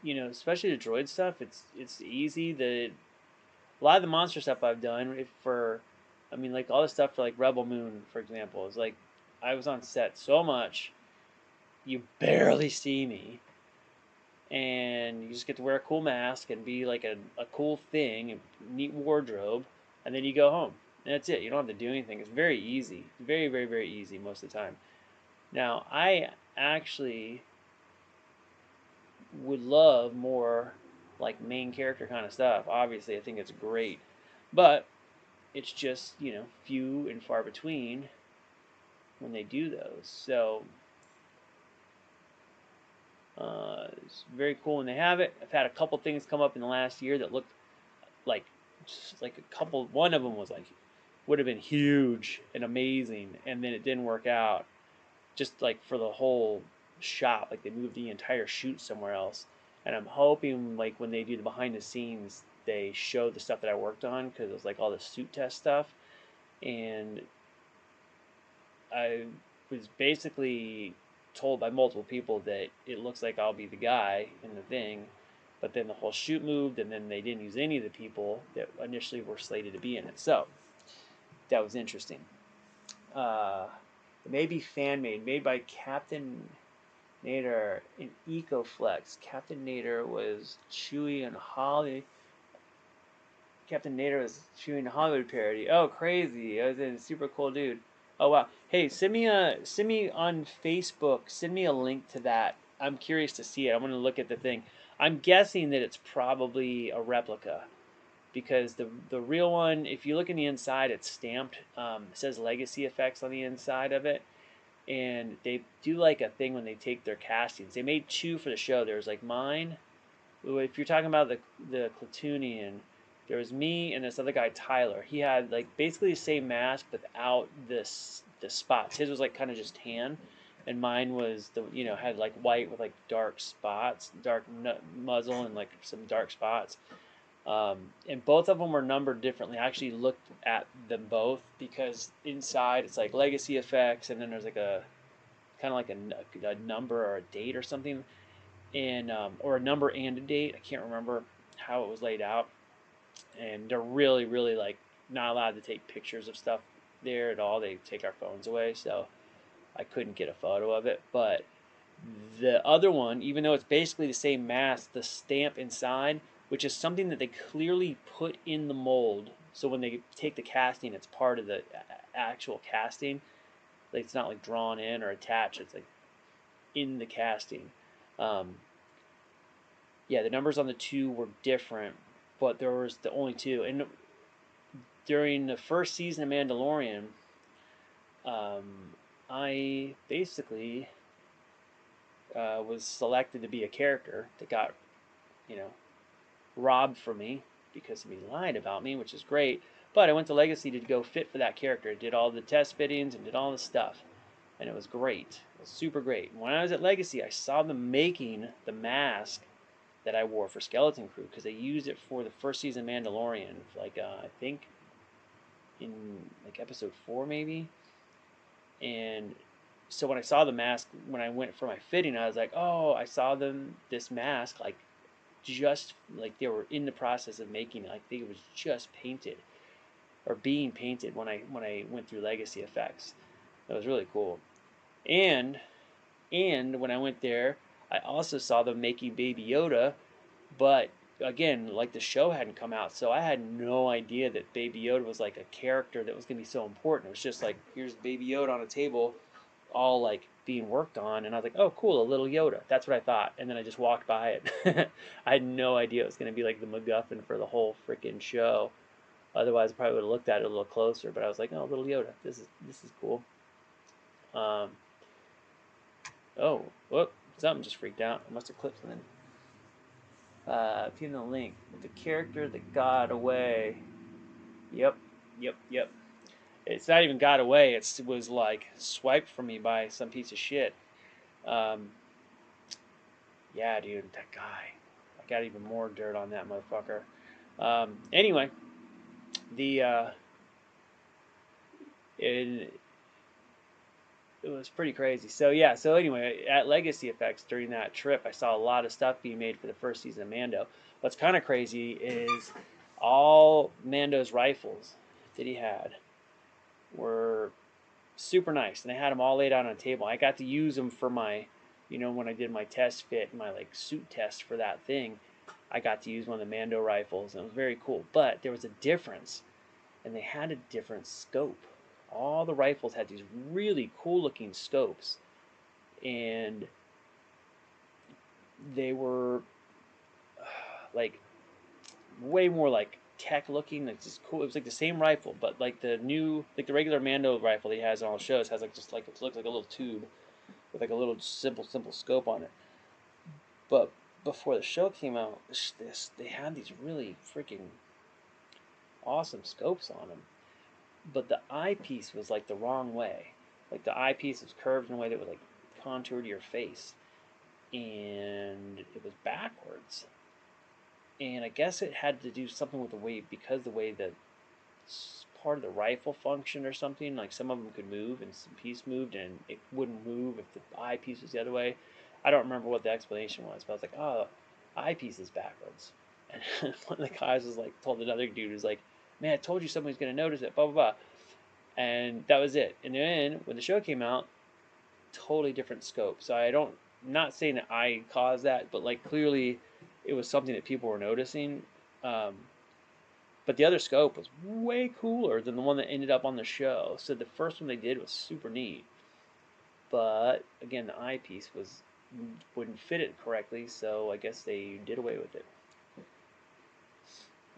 especially the droid stuff. It's easy. A lot of the monster stuff I've done, I mean, like all the stuff for like Rebel Moon, for example, is like I was on set so much, you barely see me, and you just get to wear a cool mask and be like a cool thing, a neat wardrobe, and then you go home. And that's it. You don't have to do anything. It's very easy. Very, very, very easy most of the time. Now, I actually would love more like main character kind of stuff. Obviously, I think it's great. But it's just, few and far between when they do those. So it's very cool when they have it. I've had a couple things come up in the last year that looked like like a couple. One of them was like would have been huge and amazing, and then it didn't work out. Just like for the whole shop, like they moved the entire shoot somewhere else. And I'm hoping like when they do the behind the scenes, they show the stuff that I worked on because it was like all the suit test stuff, and I was basically told by multiple people that it looks like I'll be the guy in the thing, but then the whole shoot moved, and then they didn't use any of the people that initially were slated to be in it. So that was interesting. It may be fan made by Captain Nader in EcoFlex. Captain Nader was Chewie and Holly. Captain Nader was Chewie and Hollywood parody. Oh, crazy! I was in super cool dude. Oh wow. Hey, send me on Facebook. Send me a link to that. I'm curious to see it. I'm gonna look at the thing. I'm guessing that it's probably a replica because the real one, if you look in the inside, it's stamped. It says Legacy Effects on the inside of it, and they do like a thing when they take their castings. They made two for the show. There's like mine. If you're talking about the Clatoonian, there was me and this other guy Tyler. He had like basically the same mask without the spots. His was like kind of just tan, and mine was had like white with like dark spots, dark muzzle and like some dark spots. And both of them were numbered differently. I actually looked at them both because inside it's like legacy effects, and then there's like a kind of like a number or a date or something, and or a number and a date. I can't remember how it was laid out. And they're really, really like not allowed to take pictures of stuff there at all. They take our phones away, so I couldn't get a photo of it. But the other one, even though it's basically the same mask, the stamp inside, which is something that they clearly put in the mold. So when they take the casting, it's part of the actual casting. Like it's not like drawn in or attached. It's like in the casting. Um, yeah, the numbers on the two were different, but there was the only two. And during the first season of Mandalorian, um, I basically was selected to be a character that got, you know, robbed from me because he lied about me, which is great. But I went to Legacy to go fit for that character. Did all the test fittings and did all the stuff, and it was great. It was super great. And when I was at Legacy, I saw them making the mask that I wore for Skeleton Crew because they used it for the first season of Mandalorian. Like I think in like episode 4 maybe. And so when I saw the mask when I went for my fitting, I was like, oh, I saw them this mask like just like they were in the process of making it. I think it was just painted or being painted when I went through Legacy Effects. That was really cool. And when I went there, I also saw them making Baby Yoda, but again, like the show hadn't come out, so I had no idea that Baby Yoda was like a character that was gonna be so important. It was just like here's Baby Yoda on a table, all like being worked on, and I was like, oh cool, a little Yoda. That's what I thought, and then I just walked by it. I had no idea it was gonna be like the MacGuffin for the whole freaking show. Otherwise, I probably would have looked at it a little closer. But I was like, oh, little Yoda, this is cool. Um, oh, whoop, something just freaked out. I must have clipped something. Pin the link. The character that got away. Yep, yep. It's not even got away. It was like swiped from me by some piece of shit. Um, yeah, dude, that guy. I got even more dirt on that motherfucker. Anyway, the it, it was pretty crazy. So yeah. So anyway, at Legacy Effects during that trip, I saw a lot of stuff being made for the first season of Mando. What's kind of crazy is all Mando's rifles that he had were super nice, and they had them all laid out on a table. I got to use them for my, when I did my test fit, my like suit test for that thing. I got to use one of the Mando rifles, and it was very cool. But there was a difference, and they had a different scope. All the rifles had these really cool looking scopes, and they were like way more like tech looking, like just cool. It was like the same rifle, but like the regular Mando rifle he has on all shows has like just like it looks like a little tube with like a little simple scope on it. But before the show came out, they had these really freaking awesome scopes on them. But the eyepiece was like the wrong way. Like the eyepiece was curved in a way that would like contour to your face, and it was backwards. And I guess it had to do something with the way, because the way that part of the rifle functioned or something. Like some of them could move and some piece moved and it wouldn't move if the eyepiece was the other way. I don't remember what the explanation was, but I was like, oh, eyepiece is backwards. And one of the guys was like, told another dude, was like, man, I told you somebody's gonna notice it, blah blah blah. And that was it. And then when the show came out, totally different scope. So I'm not saying that I caused that, but like clearly it was something that people were noticing. Um, but the other scope was way cooler than the one that ended up on the show. So the first one they did was super neat. But again, the eyepiece wouldn't fit it correctly, so I guess they did away with it.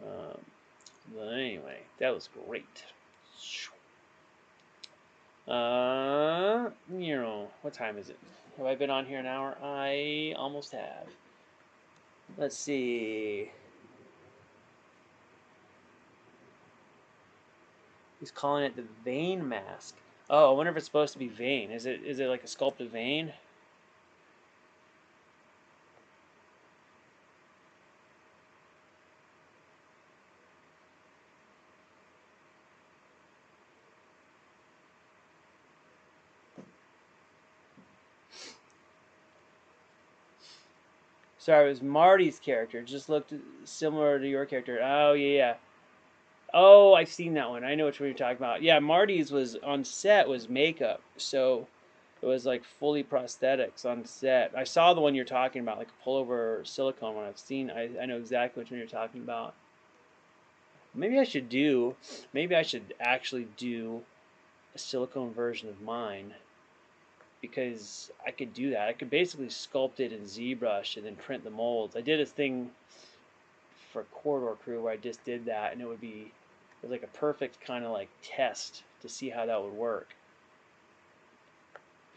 Um, but anyway, that was great. What time is it? Have I been on here an hour? I almost have. Let's see. He's calling it the vein mask. Oh, I wonder if it's supposed to be vein. Is it like a sculpted vein? Sorry, it was Marty's character. It just looked similar to your character. Oh yeah. Oh, I've seen that one. I know which one you're talking about. Yeah, Marty's was on set was makeup, so it was like fully prosthetics on set. I saw the one you're talking about, like a pullover silicone one. I know exactly which one you're talking about. Maybe I should do. Maybe I should actually do a silicone version of mine, because I could do that. I could basically sculpt it in ZBrush and then print the molds. I did a thing for Corridor Crew where I just did that, and it was like a perfect kind of like test to see how that would work.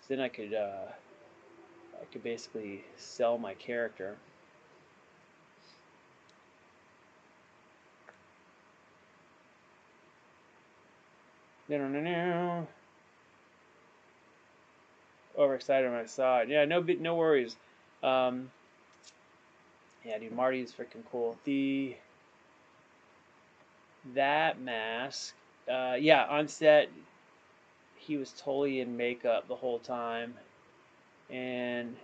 Then I could basically sell my character. Overexcited when I saw it. Yeah, no worries. Um, yeah, dude, Marty is freaking cool. That mask, yeah, on set he was totally in makeup the whole time, and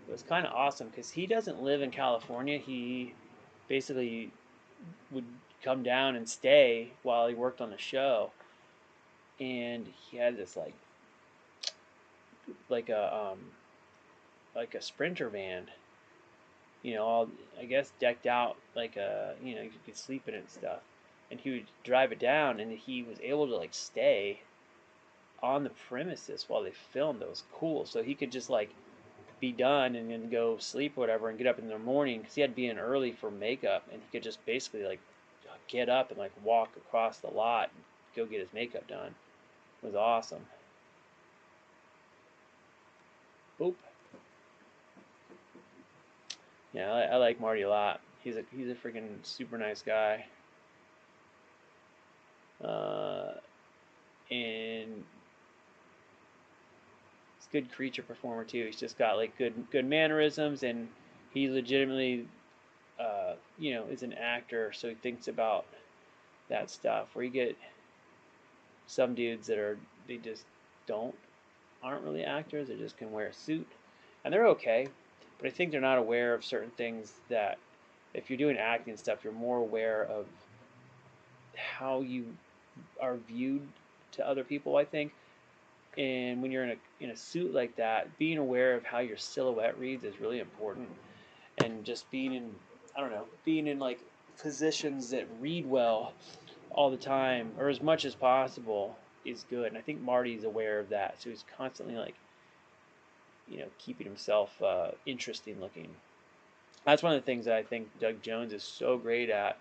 it was kind of awesome because he doesn't live in California. He basically would come down and stay while he worked on the show, and he had this like a sprinter van, all I guess decked out like you could sleep in it and stuff. And he would drive it down, and he was able to like stay on the premises while they filmed. That was cool. So he could just like be done and then go sleep or whatever and get up in the morning because he had to be in early for makeup, and he could just basically like get up and like walk across the lot and go get his makeup done. It was awesome. Oop. Yeah, I like Marty a lot. He's a freaking super nice guy. And he's a good creature performer too. He's just got like good mannerisms, and he legitimately, is an actor, so he thinks about that stuff. Where you get some dudes that they just aren't really actors. They just can wear a suit, and they're okay. But I think they're not aware of certain things that if you're doing acting stuff, you're more aware of how you are viewed to other people, I think. And when you're in a suit like that, being aware of how your silhouette reads is really important. And just being in like positions that read well all the time or as much as possible is good. And I think Marty's aware of that, so he's constantly like, keeping himself interesting looking. That's one of the things that I think Doug Jones is so great at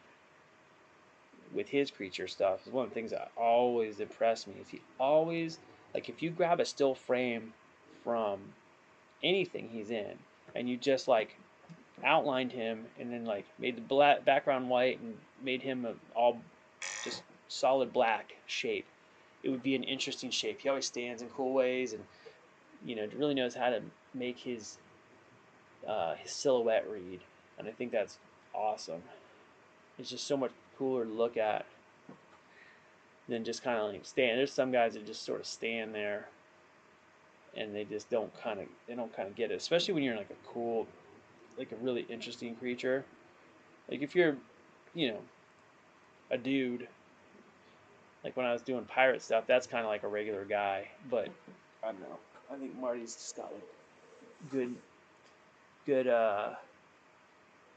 with his creature stuff. Is one of the things that always impressed me. Is he always, like, if you grab a still frame from anything he's in and you just like outlined him and then like made the black background white and made him all just solid black shape, it would be an interesting shape. He always stands in cool ways, and really knows how to make his silhouette read, and I think that's awesome. It's just so much cooler to look at than just kind of like stand. There's some guys that just sort of stand there, and they just don't kind of get it, especially when you're like a cool, like a really interesting creature. Like if you're, you know, a dude, like when I was doing pirate stuff, that's kind of like a regular guy. But I don't know. I think Marty's just got like good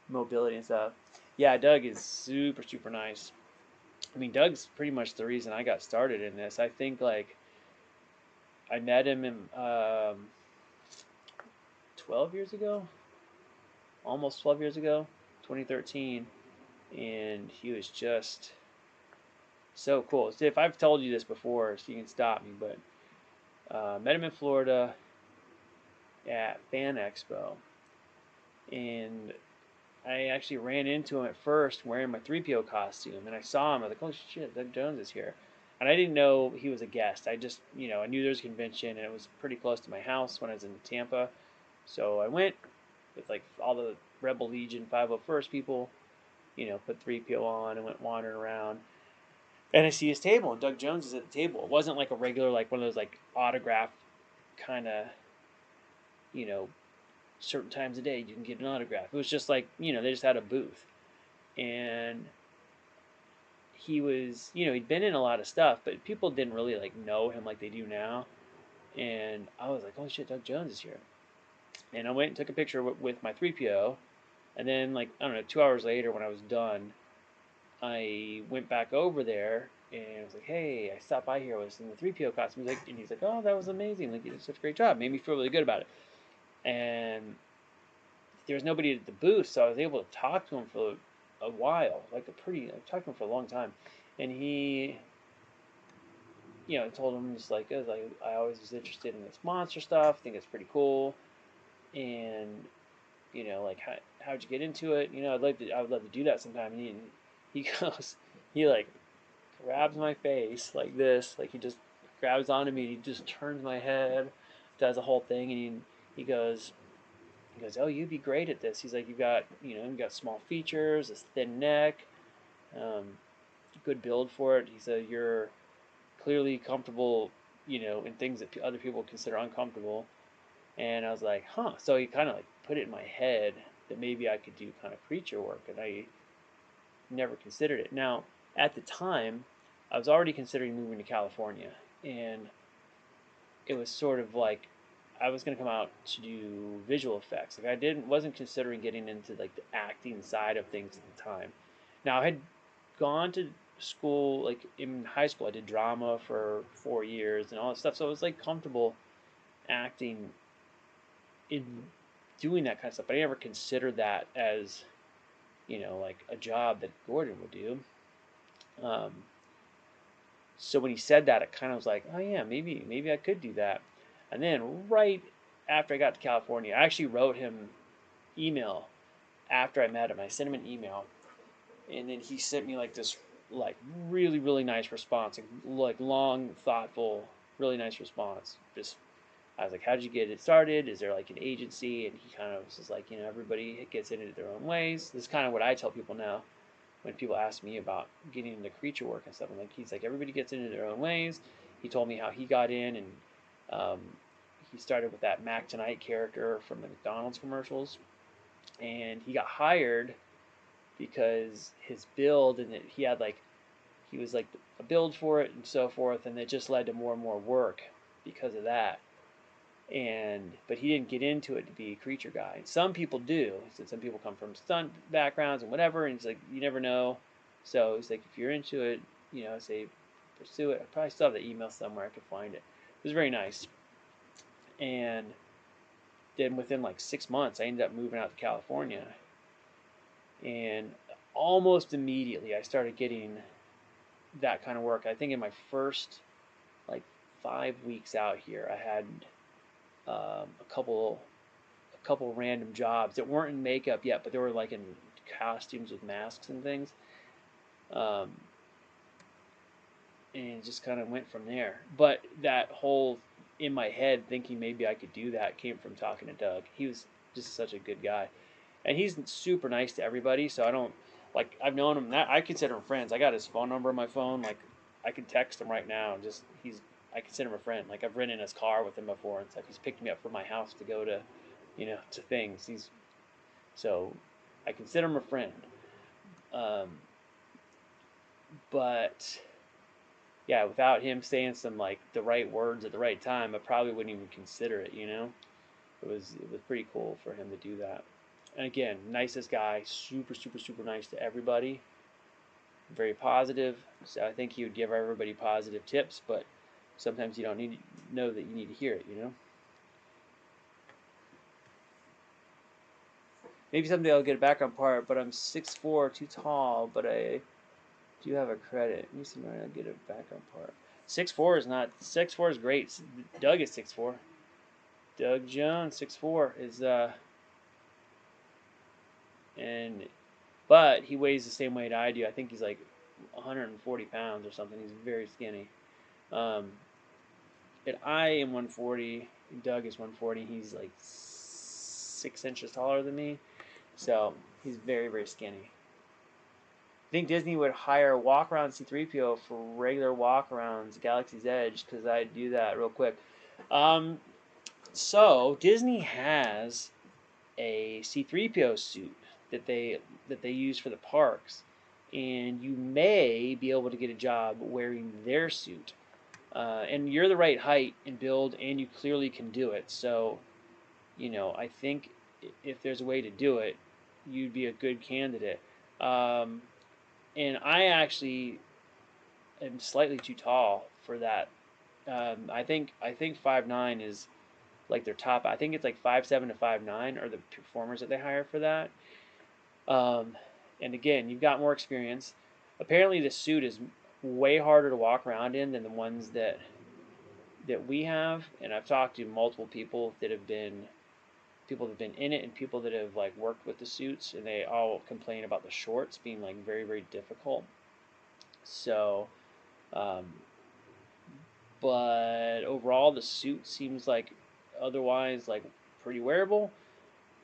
mobility and stuff. Yeah, Doug is super super nice. I mean, Doug's pretty much the reason I got started in this. I think like I met him in 12 years ago, almost 12 years ago, 2013, and he was just so cool. So if I've told you this before, so you can stop me, but met him in Florida at Fan Expo, and I actually ran into him at first wearing my 3PO costume, and I saw him. I was like, "Oh shit, Doug Jones is here," and I didn't know he was a guest. I just, I knew there was a convention, and it was pretty close to my house when I was in Tampa, so I went with like all the Rebel Legion 501st people, put 3PO on and went wandering around. And I see his table, and Doug Jones is at the table. It wasn't like a regular, like one of those like autograph kind of, you know, certain times a day you can get an autograph. It was just like, they just had a booth. And he was, he'd been in a lot of stuff, but people didn't really like know him like they do now. And I was like, oh shit, Doug Jones is here. And I went and took a picture with my 3PO. And then, like, I don't know, 2 hours later when I was done, I went back over there and I was like, hey, I stopped by here. I was in the 3PO costume. He's like, oh, that was amazing. Like, you did such a great job. Made me feel really good about it. And there was nobody at the booth, so I was able to talk to him for a while. I talked to him for a long time. And he, I told him just like, I always was interested in this monster stuff. I think it's pretty cool. And, like, how'd you get into it? I would love to do that sometime. And he goes, he like grabs my face like this, like he just grabs onto me and he just turns my head, does the whole thing, and he goes, oh, you'd be great at this. He's like, you've got small features, this thin neck, good build for it. He said, you're clearly comfortable, in things that other people consider uncomfortable. And I was like, huh. So he kind of like put it in my head that maybe I could do kind of creature work, and I never considered it. Now, at the time, I was already considering moving to California, and it was sort of like I was going to come out to do visual effects. Like wasn't considering getting into like the acting side of things at the time. Now, I had gone to school, like in high school, I did drama for 4 years and all that stuff, so I was like comfortable acting in doing that kind of stuff. But I never considered that as like a job that Gordon would do. Um, so when he said that, it kind of was like, oh yeah, maybe I could do that. And then right after I got to California, I actually wrote him email after I met him. I sent him an email, and then he sent me like this like really nice response, like long, thoughtful, really nice response. Just I was like, how'd you get it started? Is there like an agency? And he kind of was just like, everybody gets into their own ways. This is kind of what I tell people now when people ask me about getting into creature work and stuff. I'm like, he's like, everybody gets into their own ways. He told me how he got in, and um, he started with that Mac Tonight character from the McDonald's commercials, and he got hired because his build, and he had like, he was like a build for it and so forth, and it just led to more and more work because of that. And but he didn't get into it to be a creature guy. Some people do. He said some people come from stunt backgrounds and whatever, and he's like, you never know. So he's like, if you're into it, say pursue it. I probably still have the email somewhere. I could find it. It was very nice. And then within like 6 months, I ended up moving out to California, and almost immediately I started getting that kind of work. I think in my first like 5 weeks out here, I had a couple random jobs that weren't in makeup yet, but they were like in costumes with masks and things. Um, and it just kind of went from there. But that whole in my head thinking maybe I could do that came from talking to Doug. He was just such a good guy, and he's super nice to everybody. So I don't like I've known him. I consider him friends. I got his phone number on my phone. Like I can text him right now. And just I consider him a friend. Like I've ridden in his car with him before and stuff. He's picked me up from my house to go to, to things. So I consider him a friend. Um, but yeah, without him saying some like the right words at the right time, I probably wouldn't even consider it. It was pretty cool for him to do that. And again, nicest guy, super nice to everybody. Very positive. So I think he would give everybody positive tips, but sometimes you don't need to know that you need to hear it. Maybe someday I'll get a background part, but I'm 6'4", too tall, but I do you have a credit? Let me see when I get a backup part. 6'4" is not 6'4" is great. Doug is 6'4". Doug Jones 6'4" is and but he weighs the same weight I do. I think he's like 140 pounds or something. He's very skinny. Um, and I am 140. Doug is 140. He's like 6 inches taller than me, so he's very skinny. I think Disney would hire walk around C3PO for regular walk arounds Galaxy's Edge because I'd do that real quick. So Disney has a C3PO suit that they use for the parks, and you may be able to get a job wearing their suit. And you're the right height and build, and you clearly can do it. So, I think if there's a way to do it, you'd be a good candidate. Um, and I actually am slightly too tall for that. I think 5'9" is like their top. I think it's like 5'7" to 5'9" are the performers that they hire for that. Um, and again, you've got more experience. Apparently, the suit is way harder to walk around in than the ones that we have. And I've talked to multiple people that have been in it and people that have like worked with the suits, and they all complain about the shorts being like very difficult. So, um, but overall, the suit seems like otherwise like pretty wearable.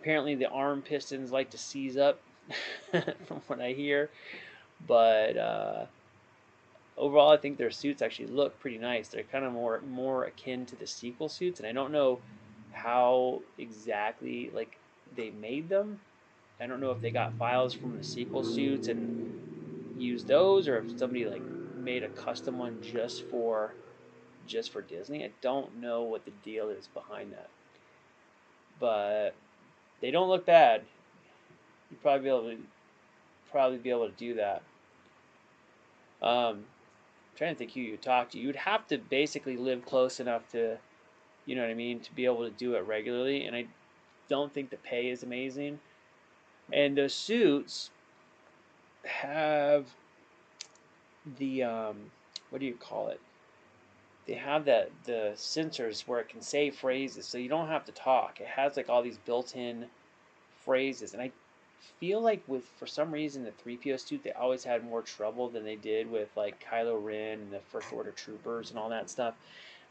Apparently, the arm pistons like to seize up, from what I hear. But overall, I think their suits actually look pretty nice. They're kind of more akin to the sequel suits, and I don't know how exactly like they made them. I don't know if they got files from the sequel suits and used those, or if somebody like made a custom one just for Disney. I don't know what the deal is behind that, but they don't look bad. You'd probably be able to do that. I'm trying to think who you talk to. You'd have to basically live close enough to, you know what I mean, to be able to do it regularly. And I don't think the pay is amazing. And those suits have the what do you call it? They have the sensors where it can say phrases, so you don't have to talk. It has like all these built-in phrases, and I feel like with for some reason the 3PO suit they always had more trouble than they did with like Kylo Ren and the First Order troopers and all that stuff.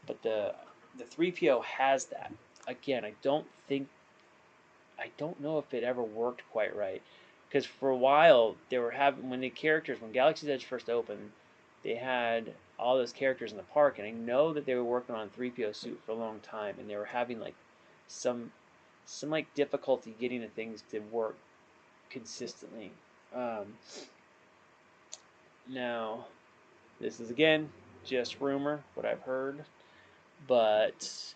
But the 3PO has that. Again, I don't know if it ever worked quite right because for a while they were having when Galaxy's Edge first opened, they had all those characters in the park, and I know that they were working on 3PO suit for a long time, and they were having like some like difficulty getting the things to work consistently. Um, Now, this is again just rumor, what I've heard, but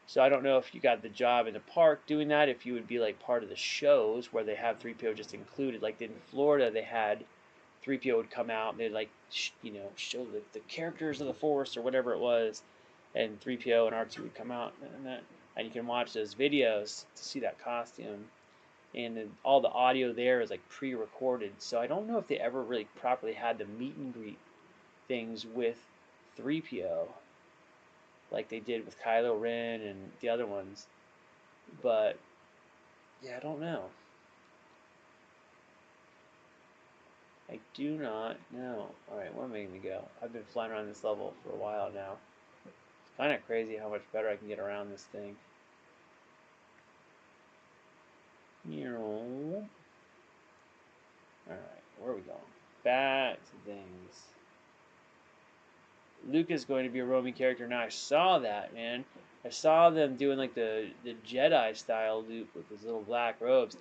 so I don't know if you got the job in the park doing that, if you would be like part of the shows where they have 3PO just included. Like in Florida, they had 3PO would come out and they'd like, show the characters of the Force or whatever it was, and 3PO and R2 would come out and you can watch those videos to see that costume. And then all the audio there is like pre-recorded, so I don't know if they ever really properly had the meet and greet things with 3PO like they did with Kylo Ren and the other ones. But yeah, I don't know. I do not know. Alright, where am I going to go? I've been flying around this level for a while now. It's kind of crazy how much better I can get around this thing. Alright, where are we going? Back to things. Luke is going to be a roaming character. Now I saw that, man. I saw them doing like the Jedi style Luke with his little black robes.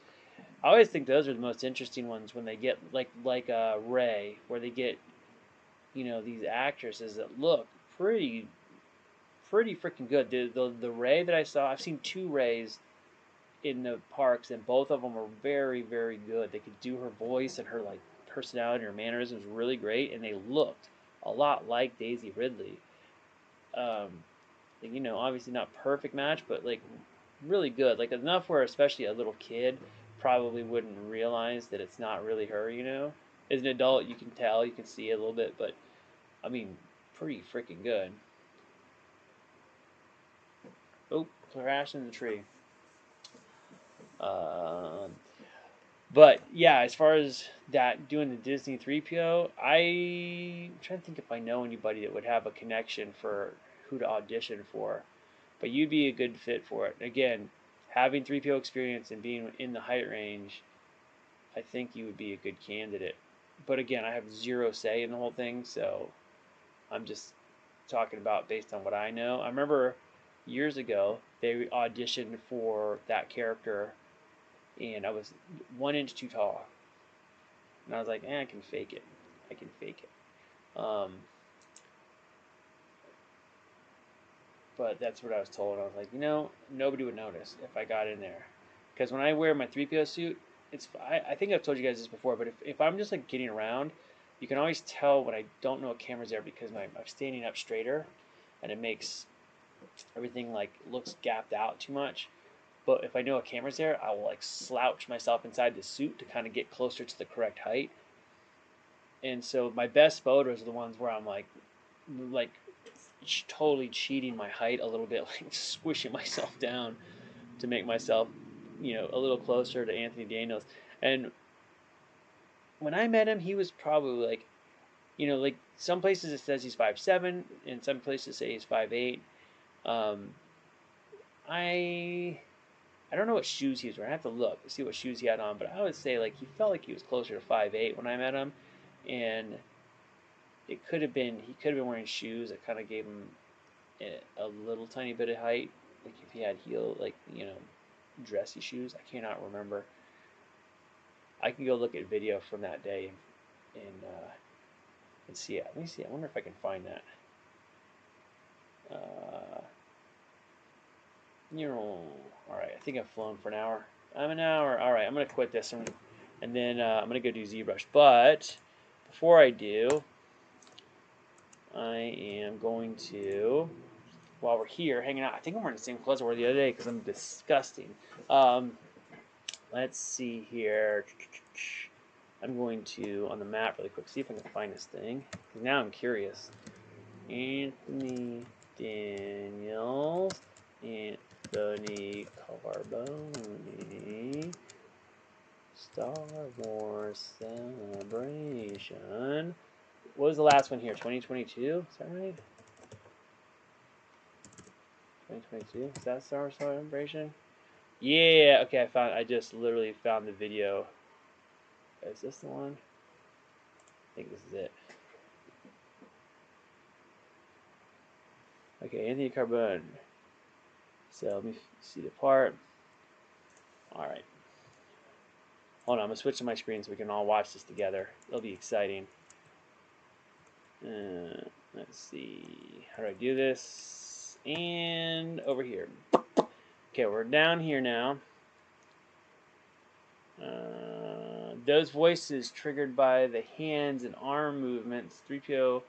I always think those are the most interesting ones when they get like Rey, where they get these actresses that look pretty freaking good. The Rey that I saw, I've seen two Reys in the parks, and both of them were very good. They could do her voice and her like personality, her mannerisms really great, and they looked a lot like Daisy Ridley. Um, obviously not perfect match, but like really good. Like enough where especially a little kid probably wouldn't realize that it's not really her. As an adult, you can tell, you can see it a little bit, but I mean, pretty freaking good. Oh, crashed in the tree. Um, but yeah, as far as that doing the Disney 3PO, I'm trying to think if I know anybody that would have a connection for who to audition for. But you'd be a good fit for it. Again, having 3PO experience and being in the height range, I think you would be a good candidate. But again, I have zero say in the whole thing, so I'm just talking about based on what I know. I remember years ago they auditioned for that character, and I was 1 inch too tall, and I was like, I can fake it. I can fake it. But that's what I was told. I was like, nobody would notice if I got in there, because when I wear my 3PO suit, I think I've told you guys this before, but if I'm just like getting around, you can always tell when I don't know a camera's there because I'm standing up straighter, and it makes everything like looks gapped out too much. But if I know a camera's there, I will like slouch myself inside the suit to kind of get closer to the correct height. And so my best photos are the ones where I'm like totally cheating my height a little bit, like squishing myself down to make myself, a little closer to Anthony Daniels. And when I met him, he was probably like, like some places it says he's 5'7", and some places say he's 5'8". Um, I don't know what shoes he was wearing. I have to look to see what shoes he had on, but I would say like he felt like he was closer to 5'8" when I met him, and he could have been wearing shoes that kind of gave him a little tiny bit of height, like if he had dressy shoes. I cannot remember. I can go look at video from that day and see it. Let me see. I wonder if I can find that. All right. I think I've flown for an hour. I'm an hour. All right. I'm gonna quit this and then I'm gonna go do ZBrush. But before I do, I am going to, while we're here hanging out, I think I'm wearing the same clothes I wore the other day because I'm disgusting. Let's see here. I'm going to, on the map really quick, see if I can find this thing. Because now I'm curious. Anthony Daniels, Anthony Carboni, Star Wars Celebration. What was the last one here? 2022? Is that right? 2022? Is that Star Wars Celebration? Yeah. Okay, I just literally found the video. Is this the one? I think this is it. Okay, Anthony Carbone. So let me see the part. All right. Hold on, I'm gonna switch to my screen so we can all watch this together. It'll be exciting. Let's see. How do I do this? And over here. Okay, we're down here now. Those voices triggered by the hands and arm movements. 3PO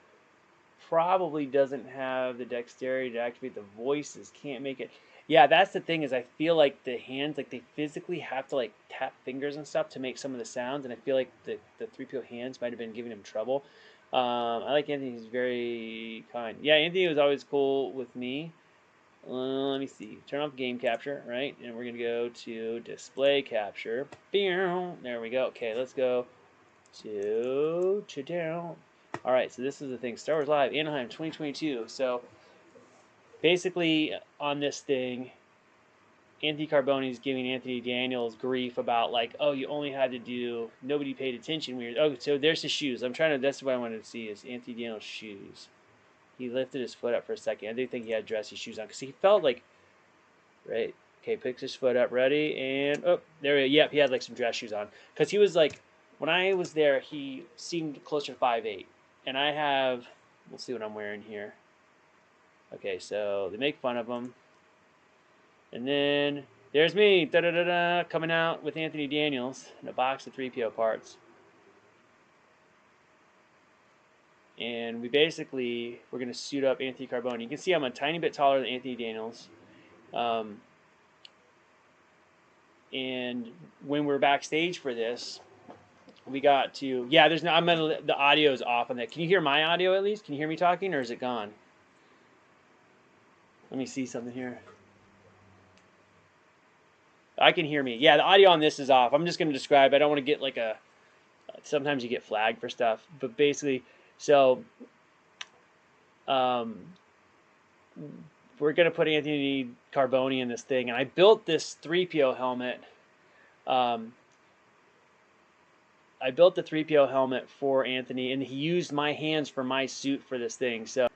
probably doesn't have the dexterity to activate the voices. Can't make it. Yeah, that's the thing is I feel like the hands, like they physically have to like tap fingers and stuff to make some of the sounds, and I feel like the 3PO hands might have been giving him trouble. I like Anthony. He's very kind. Yeah, Anthony was always cool with me. Let me see. Turn off game capture, right? And we're going to go to display capture. There we go. Okay, let's go to down. All right, so this is the thing. Star Wars Live, Anaheim 2022. So basically on this thing, Anthony Carboni is giving Anthony Daniels grief about like, oh, you only had to do, nobody paid attention. Weird. Oh, so there's his shoes. That's what I wanted to see is Anthony Daniels' shoes. He lifted his foot up for a second. I didn't think he had dressy shoes on because he felt like, right? Okay, picks his foot up, ready, and oh, there. Yep, he had like some dress shoes on because he was like, when I was there, he seemed closer to 5'8", and I have. We'll see what I'm wearing here. Okay, so they make fun of him, and then there's me, coming out with Anthony Daniels in a box of 3PO parts. And we're going to suit up Anthony Carboni. You can see I'm a tiny bit taller than Anthony Daniels. And when we're backstage for this, we got to, yeah, there's no, the audio is off on that. Can you hear my audio at least? Can you hear me talking or is it gone? Let me see something here. I can hear me. Yeah, the audio on this is off. I'm just going to describe. I don't want to get like sometimes you get flagged for stuff. But basically, so we're going to put Anthony Carboni in this thing. And I built this 3PO helmet. I built the 3PO helmet for Anthony, and he used my hands for my suit for this thing. So,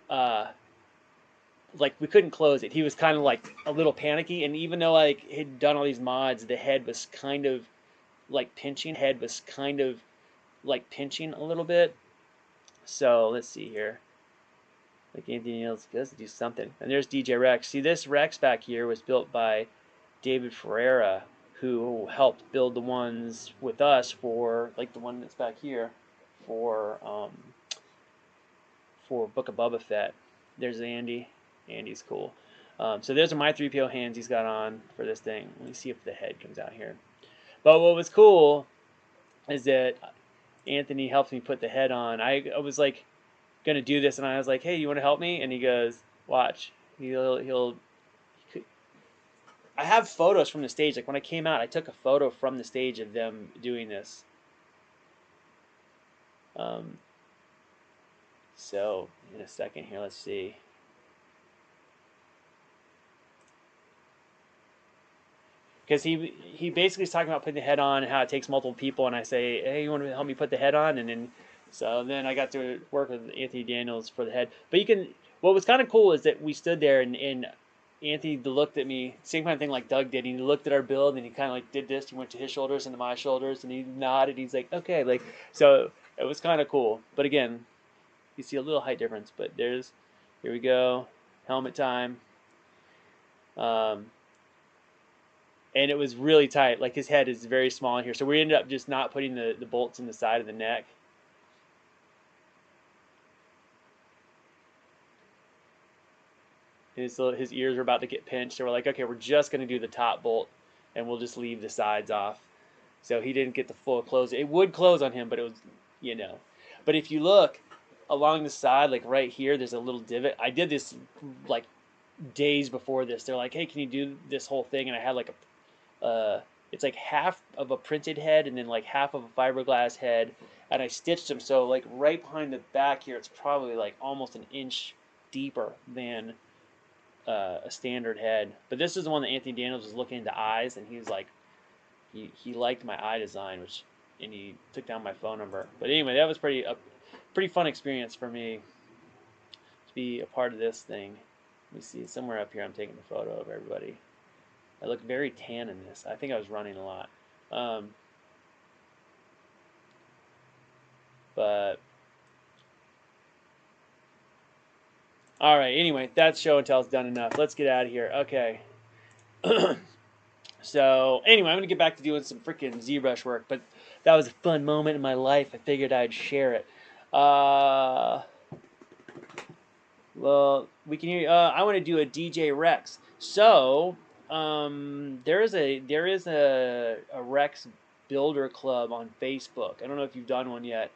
like, we couldn't close it. He was kind of like a little panicky, and even though like he'd done all these mods, the head was kind of like pinching. A little bit. So let's see here. Like Anthony else does do something. And there's DJ Rex. See, this Rex back here was built by David Ferreira, who helped build the ones with us for, like the one that's back here, for Book of Boba Fett. There's Andy. Andy's cool. So those are my 3PO hands he's got on for this thing. Let me see if the head comes out here. But what was cool is that Anthony helped me put the head on. I was like going to do this, and I was like, hey, you want to help me? And he goes, watch. I have photos from the stage. Like when I came out, I took a photo from the stage of them doing this. So in a second here, let's see. Because he basically is talking about putting the head on and how it takes multiple people, and I say, hey, you want to help me put the head on? And then I got to work with Anthony Daniels for the head. But what was kind of cool is that we stood there and Anthony looked at me, same kind of thing like Doug did. He looked at our build and he kind of like did this. He went to his shoulders and to my shoulders and he nodded. He's like, okay, like, so it was kind of cool. But again, you see a little height difference. But here we go, helmet time. And it was really tight. Like his head is very small in here, so we ended up just not putting the bolts in the side of the neck. His ears were about to get pinched, so we're like, okay, we're just going to do the top bolt, and we'll just leave the sides off. so he didn't get the full close. It would close on him, but it was, you know. But if you look along the side, like right here, there's a little divot. I did this like days before this. They're like, hey, can you do this whole thing? And I had like it's like half of a printed head and then like half of a fiberglass head, and I stitched them so like right behind the back here, it's probably like almost an inch deeper than a standard head. But this is the one that Anthony Daniels was looking into eyes, and he was like, he liked my eye design, which, and he took down my phone number. But anyway, that was pretty fun experience for me to be a part of this thing. Let me see, somewhere up here I'm taking a photo of everybody. I look very tan in this. I think I was running a lot. But all right, anyway, that's show and tell is done enough. Let's get out of here. Okay. So anyway, I'm gonna get back to doing some freaking ZBrush work, but that was a fun moment in my life. I figured I'd share it. Well, we can hear. I want to do a DJ Rex. So there is a Rex Builder Club on Facebook. I don't know if you've done one yet.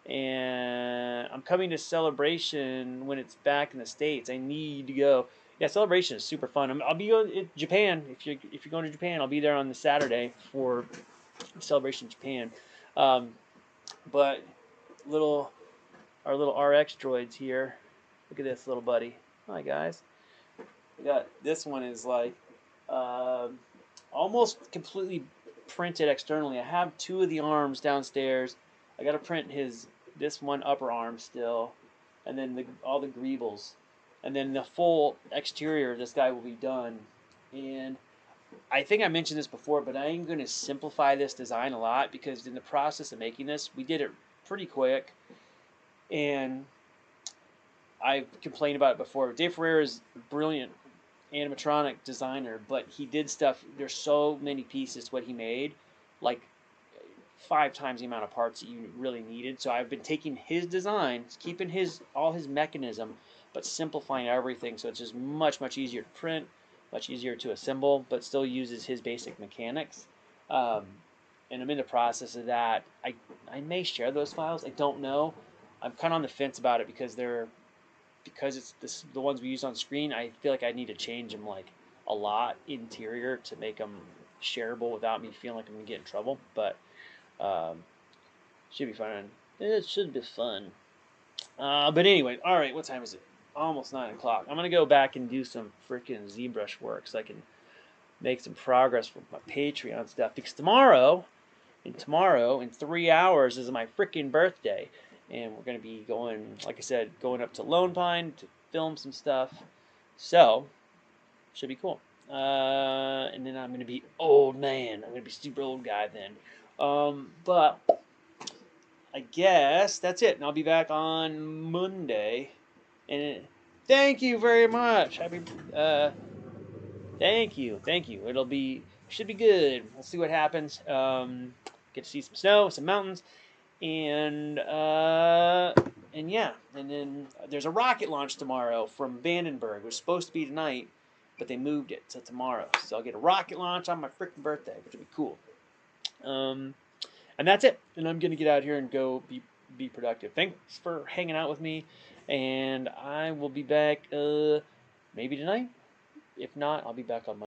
And I'm coming to Celebration when it's back in the States. I need to go. Yeah, Celebration is super fun. I'll be going to Japan. If you're going to Japan, I'll be there on the Saturday for Celebration Japan. But our little RX droids here. Look at this little buddy. Hi guys. We got this one is like almost completely printed externally. I have two of the arms downstairs. I got to print this one upper arm still, and then all the greebles, and then the full exterior of this guy will be done. And I think I mentioned this before, but I am going to simplify this design a lot because in the process of making this, we did it pretty quick, and I've complained about it before. Dave Ferreira is a brilliant animatronic designer, but he did stuff. There's so many pieces what he made, like 5 times the amount of parts that you really needed. So I've been taking his designs, keeping all his mechanism, but simplifying everything so it's just much easier to print, much easier to assemble, but still uses his basic mechanics. And I'm in the process of that. I may share those files. I don't know. I'm kind of on the fence about it because it's the ones we use on screen. I feel like I need to change them like a lot interior to make them shareable without me feeling like I'm gonna get in trouble. But should be fun. It should be fun. But anyway, all right. What time is it? Almost 9 o'clock. I'm gonna go back and do some freaking ZBrush work so I can make some progress with my Patreon stuff. Because tomorrow, in 3 hours, is my freaking birthday. And we're going to be going, like I said, going up to Lone Pine to film some stuff. So, should be cool. And then I'm going to be old man. I'm going to be super old guy then. But I guess that's it. And I'll be back on Monday. And thank you very much. Thank you. Should be good. We'll see what happens. Get to see some snow, some mountains. And yeah, and then there's a rocket launch tomorrow from Vandenberg. It was supposed to be tonight, but they moved it to tomorrow. So I'll get a rocket launch on my freaking birthday, which will be cool. And that's it. And I'm gonna get out here and go be productive. Thanks for hanging out with me, and I will be back maybe tonight. If not, I'll be back on Monday.